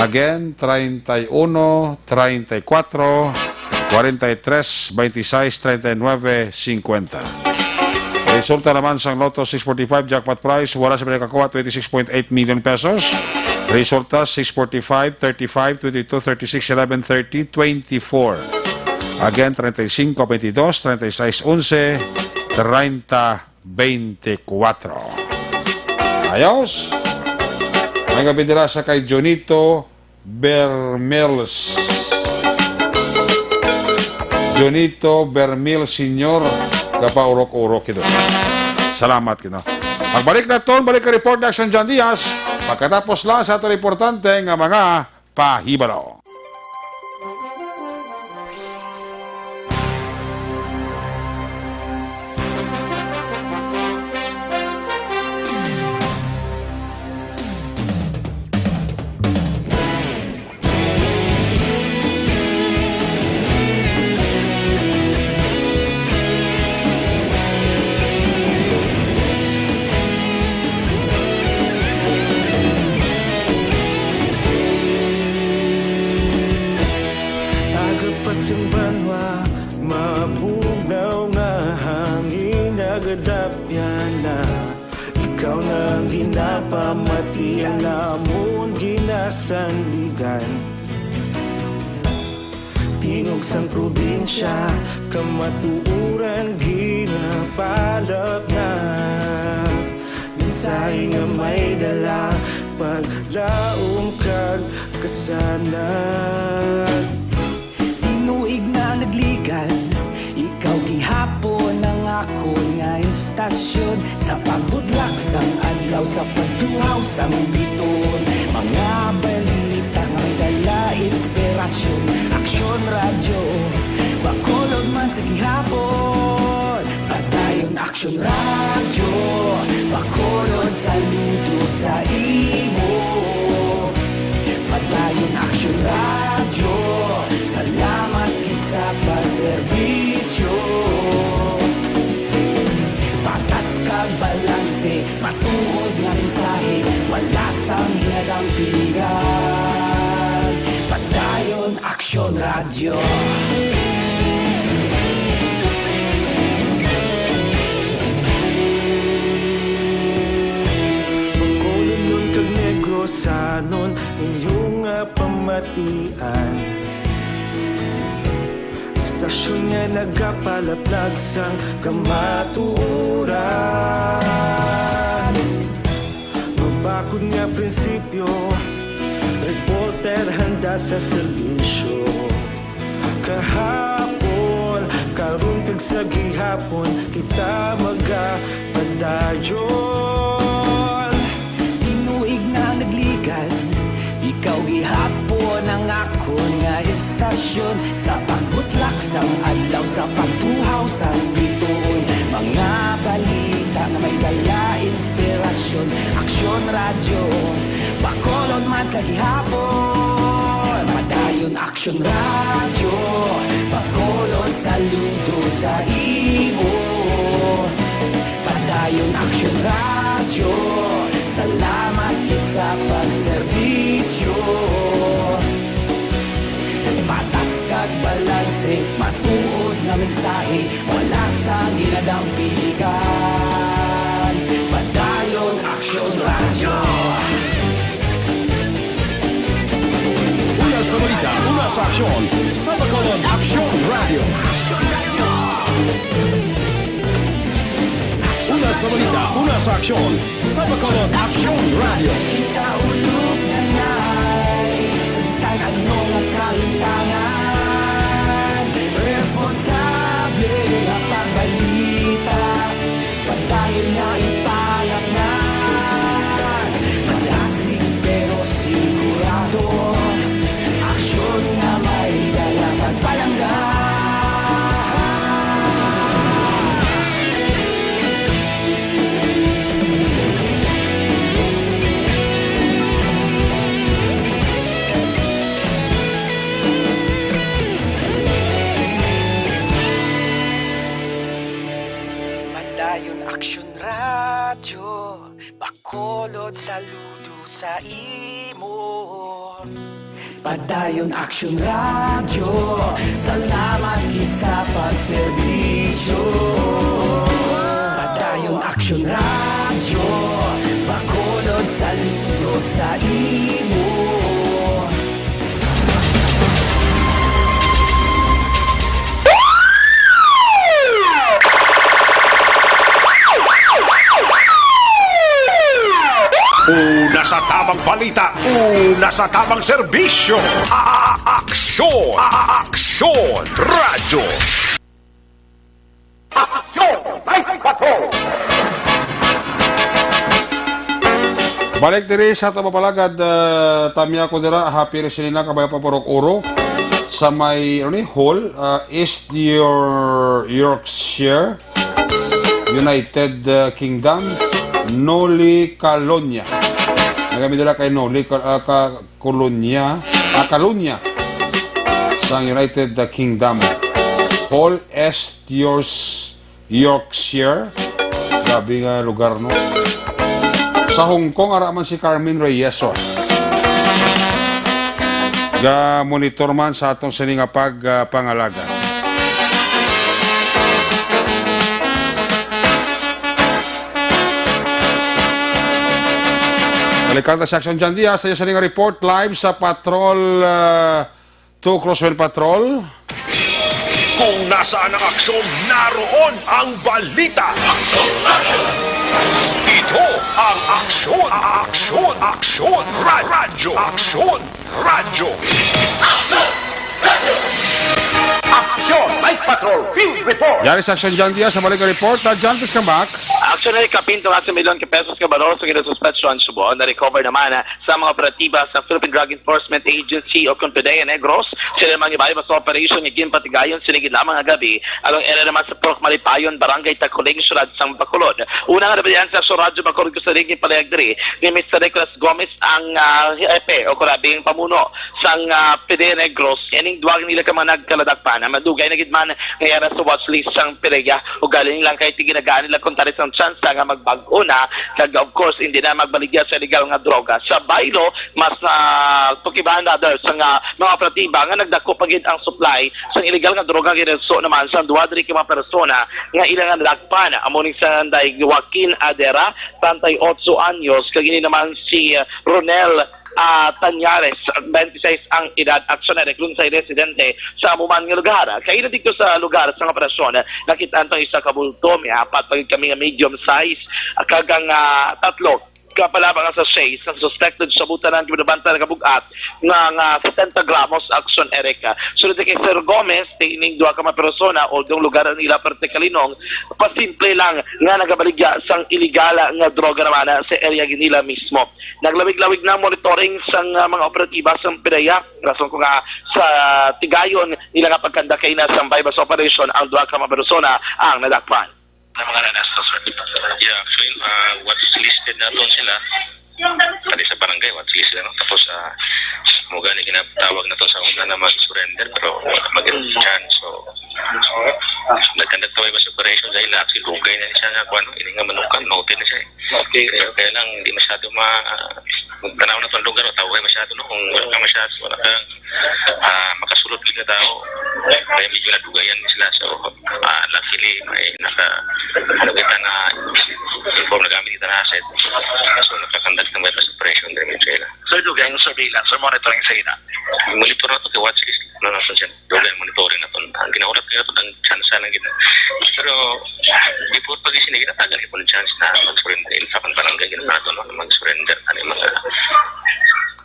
[SPEAKER 2] Again, 31, 34, 43, 26, 39, 50. Resulta naman sa Lotto 645 jackpot prize, wala sa pinakakuha 26.8 million pesos. Resulta 645, 35, 22, 36, 11, 30, 24. Again, 35, 22, 36, 11, 30, 24. Ayos! May kabidira sa kay Jonito Bermils. Jonito Bermil Senior, kapaurok-urok ito. Salamat kino. Pagbalik na ton, balik ka report na Action John Diaz. Pagkatapos lang sa ito importante nga mga pahibalo.
[SPEAKER 15] Pamatian namon ginasanligan tingog sang probinsya kamatuuran ginapalap na minsay nga may dala paglaom kag kasanag tinuig na nagligan ikaw gihapon ang ako nga istasyon sa pagbudlak sang adlaw sa pagduhaw sang biton mga balita nga dala inspirasyon aksyon radyo bakolod man sa gihapon padayon aksyon radyo bakolod saludo sa imo padayon aksyon radyo salamat kisa pagserbisyo patas kag balanse matuod nga mensahe wala sang hinadang piligan padayon aksyon radyo pagkolon nun kag negosanon inyong pamatian istasyon nga nagapalaplag sang kamatuuran mabakod nga prinsipyo reporter handa sa serbisyo kahapon karon kag sa gihapon kita magapadayon tinuig na nagligan ikaw gihapon ang ako nga istasyon sa pagbutlak sang adlaw sa pagtuhaw sang biton mga balita na may dala inspirasyon aksyon radyo bakolon man sa gihapon padayon aksyon radyo bakolon saludo sa imo padayon aksyon radyo salamat sa pagserbisyo patas kag balanse matuod nga mensahe wala sa ginadang piligan padayon aksyon radyo
[SPEAKER 1] Una sa balita, una sa aksyon, sa Bacolod Aksyon Radio. Una sa balita, una sa aksyon, sa Bacolod Aksyon Radio.
[SPEAKER 15] Kaulog na na'y sabisan ano nga kahintangan responsable nga pagbalita pagdayon nga ipalaknan malasig pero sigurado aksyon nga may dalang pagpalanggan Aksyon radyo, bakolod saludo sa imo. Padayon Action Radio, salamat gid sa pagserbisyo. Padayon Action Radio, bakolod saludo sa imo.
[SPEAKER 10] Una sa tamang balita, una sa tamang serbisyo. Aksyon! Aksyon! Radyo! Aksyon! Night Patrol!
[SPEAKER 2] Balik diri sa tabapalagad tamya ko dira happy resinina kabay paporok oro sa may hall East Yorkshire United Kingdom Noli Calonia. Nagamit nila kay Noli Calonia sa United Kingdom. Hall East Yorkshire. Grabe nga lugar, no? Sa Hong Kong, araman si Carmen Reyes. Ga-monitor man sa atong sininga pangalaga. Balikan sa Section John Diaz, sa sininga report live sa Patrol 2 Crosswell Patrol.
[SPEAKER 10] Kung nasaan ang aksyon, naroon ang balita. Ito ang aksyon, aksyon, aksyon, radyo, aksyon, radyo. Aksyon, Night Patrol, Field Report.
[SPEAKER 2] Yari sa Section John Diaz, sa balikan report. John, please come back.
[SPEAKER 11] Actually, kapinto nga sa milyon ke pesos ka baro sa kinasuspetsyon subo na-recover naman sa mga operatiba sa Philippine Drug Enforcement Agency o Confidea Negros. Sila naman iba sa operation ng Patigayon sinigid lamang ang gabi along area naman sa Purok Malipayon, Barangay Takuling, Syudad sang Bacolod. Una nga nabayan sa Radyo Bacolod ko sa ringin palayagdiri ni Mr. Nicolas Gomez ang hepe o kurabing pamuno sang Confidea Negros. Yaning duwag nila ka mga nagkaladakpan na madugay na gidman ngayara sa watchlist sang Pireya o galing lang kay tiginagaan nila kung taris ang chance nga magbago na kag of course hindi na magbaligya sa illegal nga droga sa baylo mas tukibahan na others sa mga operatiba nga nagdako pagid ang supply sa illegal nga droga gireso naman sa duwa diri ka mga persona nga ilang nga nadakpan amo ni sa Day Joaquin Adera 38 anyos kag ini naman si Ronel Tanyares, 26 ang edad, aksyoner, klun sa residente sa amuman nga lugar. Kaya na dito sa lugar sa operasyon, nakita ito isa kabulto, may apat pagid kami nga medium size, kagang tatlo kapalabang sa Shays ang suspected sa butanan kibinabanta na kabugat nga 70 gramos action Erika. Sunod kay Sir Gomez tining duha ka mga persona o dong lugar nila partikalinong pasimple lang nga nagabaligya sang illegal nga droga naman sa area nila mismo. Naglawig-lawig na monitoring sang mga operatiba sang Pireya rason ko nga sa Tigayon nila nga pagkanda kay na sang bypass operation ang duha ka mga persona ang nadakpan.
[SPEAKER 14] Na mga nanastos. Yeah, actually, what's listed na doon sila, pati sa barangay, what's listed na, tapos mga gani kinatawag na to sa una na mag-surrender, pero mag-get chance, so nagkandag taway ba sa operation dahil actually lugay na siya nga, kung ano, ini nga manukan, noted na siya okay. Kaya lang, hindi masyado magtanaw na itong lugar, taway masyado, no? Kung wala ka masyado, wala ka makasulot ka tao, kaya medyo nadugayan sila, so luckily, may nakalugitan na inform na gamit dito na asset, so nakakandag ng bypass operation din yung sila.
[SPEAKER 11] So dugay yung surveillance or monitoring sa ina?
[SPEAKER 14] Monitor na ito kay watchlist na nasan siya, dugay monitoring na ito. Ang ginaulat kayo ito, ang chance na lang gina. Pero before pag isinigit, tagal ko ng chance na mag-surrender. Sa barangay, ginawa ito na mag-surrender. Ano yung mga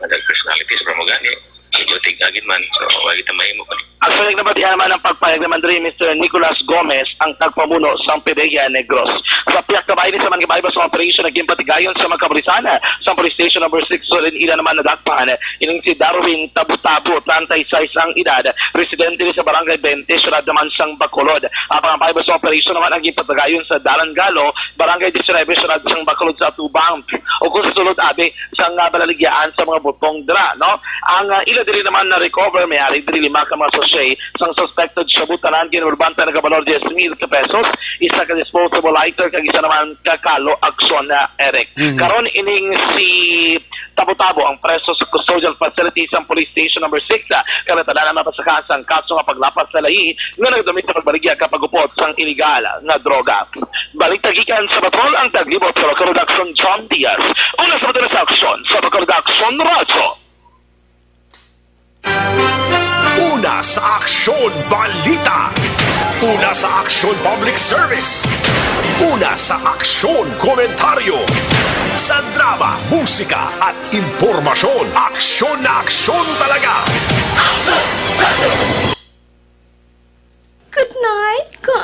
[SPEAKER 14] personalities para mo gani. Igutig agad man, so wag ito mahimo pa.
[SPEAKER 11] Actually, nabatihan naman ang pagpayag naman rin Mr. Nicolas Gomez ang tagpamuno sa Pireya Negros. Sa piyak na bahay sa mga sa operation naging Patigayon sa Magkabrisana sa Police Station No. 6 so rin ila naman nadakpan. Ining si Darwin Tabu-Tabu, 36 ang edad, residente sa Barangay 20, Syudad naman sang Bacolod. Ang mga sa operation naman naging Patigayon sa Dalangalo, Barangay 19, Syudad sang Bacolod sa Tubang. O kung susunod abi sang balaligyan sa mga butong dra, no? Ang ila diri naman na recover may ari diri 5 ka mga sachet sang suspected sa butanan kinurbanta na kabalor 10,000 pesos, isa ka disposable lighter kag isa naman kakalo aksyon na Eric. Karon ining si Tabo-Tabo ang preso sa custodial facilities ng Police Station number 6 kaya tala naman sa kasang kaso nga paglapas sa lahi nga nagdamit sa pagbaligya kapag upot sang iligal nga droga. Balik tagikan sa patrol ang taglibot sa Bacolod Action John Diaz. Una sa matuloy sa aksyon sa Bacolod Action Radyo.
[SPEAKER 10] Una sa aksyon balita. Una sa aksyon public service. Una sa aksyon komentaryo. Sa drama, musika at impormasyon. Aksyon na aksyon talaga.
[SPEAKER 6] Good night, ka.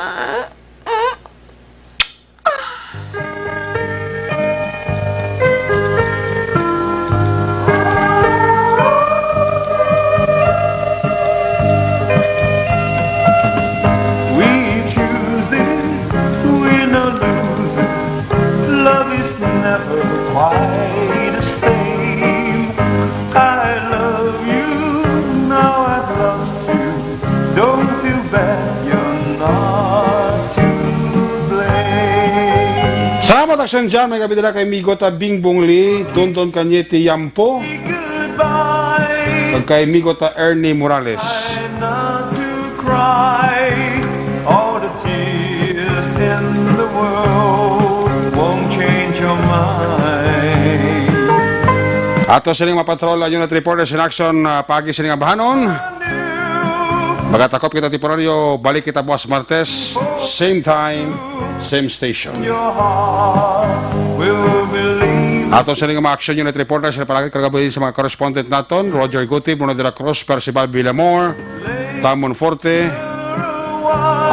[SPEAKER 16] Quite the same. I love you, now I've lost you. Don't feel bad, you're not to blame.
[SPEAKER 2] Salamat aksyon dyan, may kabidala kay Migo ta Bingbong Lee, Dondon Kanyete Yampo, kag kay Migo ta Ernie Morales.
[SPEAKER 16] Not to cry, all the tears in the world won't change your mind.
[SPEAKER 2] Ato sining mapatrol unit reporters in action pagi sining abahanon. Magatakop kita temporaryo, balik kita bukas Martes, same time, same station. Ato sining mga action unit reporters na palagi kagabuhin sa mga correspondent naton, Roger Gutib, Bruno de la Cruz, Percival Villamor, Tamon Forte.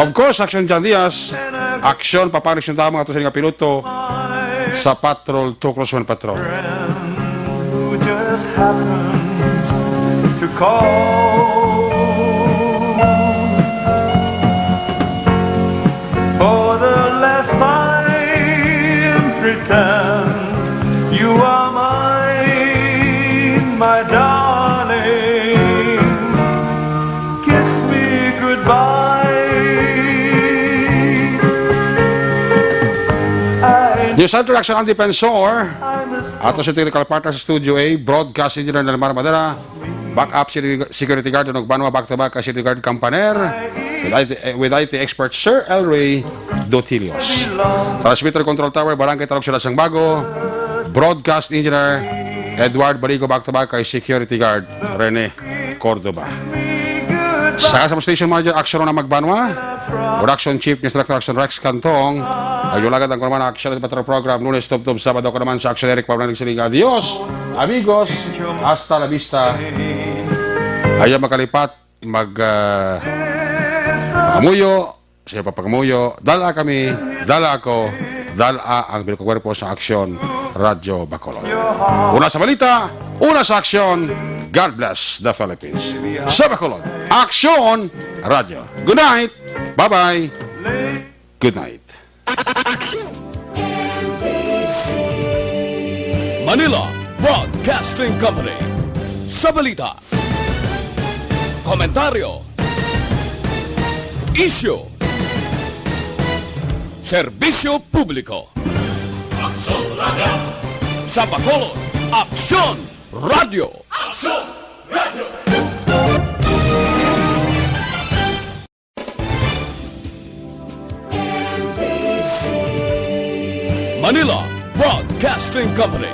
[SPEAKER 2] Of course, action John Diaz, action papanis yung tama ato sining piloto sa Patrol 2 Cross 1 Patrol.
[SPEAKER 16] Just happens to call for the last time. Pretend you are mine, my darling. Kiss me goodbye.
[SPEAKER 2] News Introduction ang Defensor. Ato si technical partner sa Studio A, broadcast engineer na Lamar Madera, backup security guard ng Banwa back-to-back security guard Campaner, with IT expert Sir El Ray Dotilios. Transmitter control tower, Barangay Tarog Sila Sang Bago, broadcast engineer Edward Barigo back-to-back kay security guard Rene Cordoba. Sa kasama station manager, Aksyon na Magbanwa, production chief ni Director Action Rex Cantong, ayulagad ang kurman Action at Patrol Program, Lunes, Tub-Tub, Sabado ko naman sa Action Eric Pablo Nagsiling. Adios, amigos, hasta la vista. Ayaw makalipat, amuyo, siya papagamuyo, dala kami, dala ako, dala ang Bilko Cuerpo sa Action Radyo Bacolod. Una sa balita, una sa aksyon. God bless the Philippines. Sa Bacolod, Action Radyo. Good night. Bye-bye. Good night.
[SPEAKER 1] Manila Broadcasting Company. Sa balita, komentaryo, isyu, serbisyo publiko. Aksyon Radio. Sa Bacolod, Aksyon Radio. Aksyon Radio. Manila Broadcasting Company.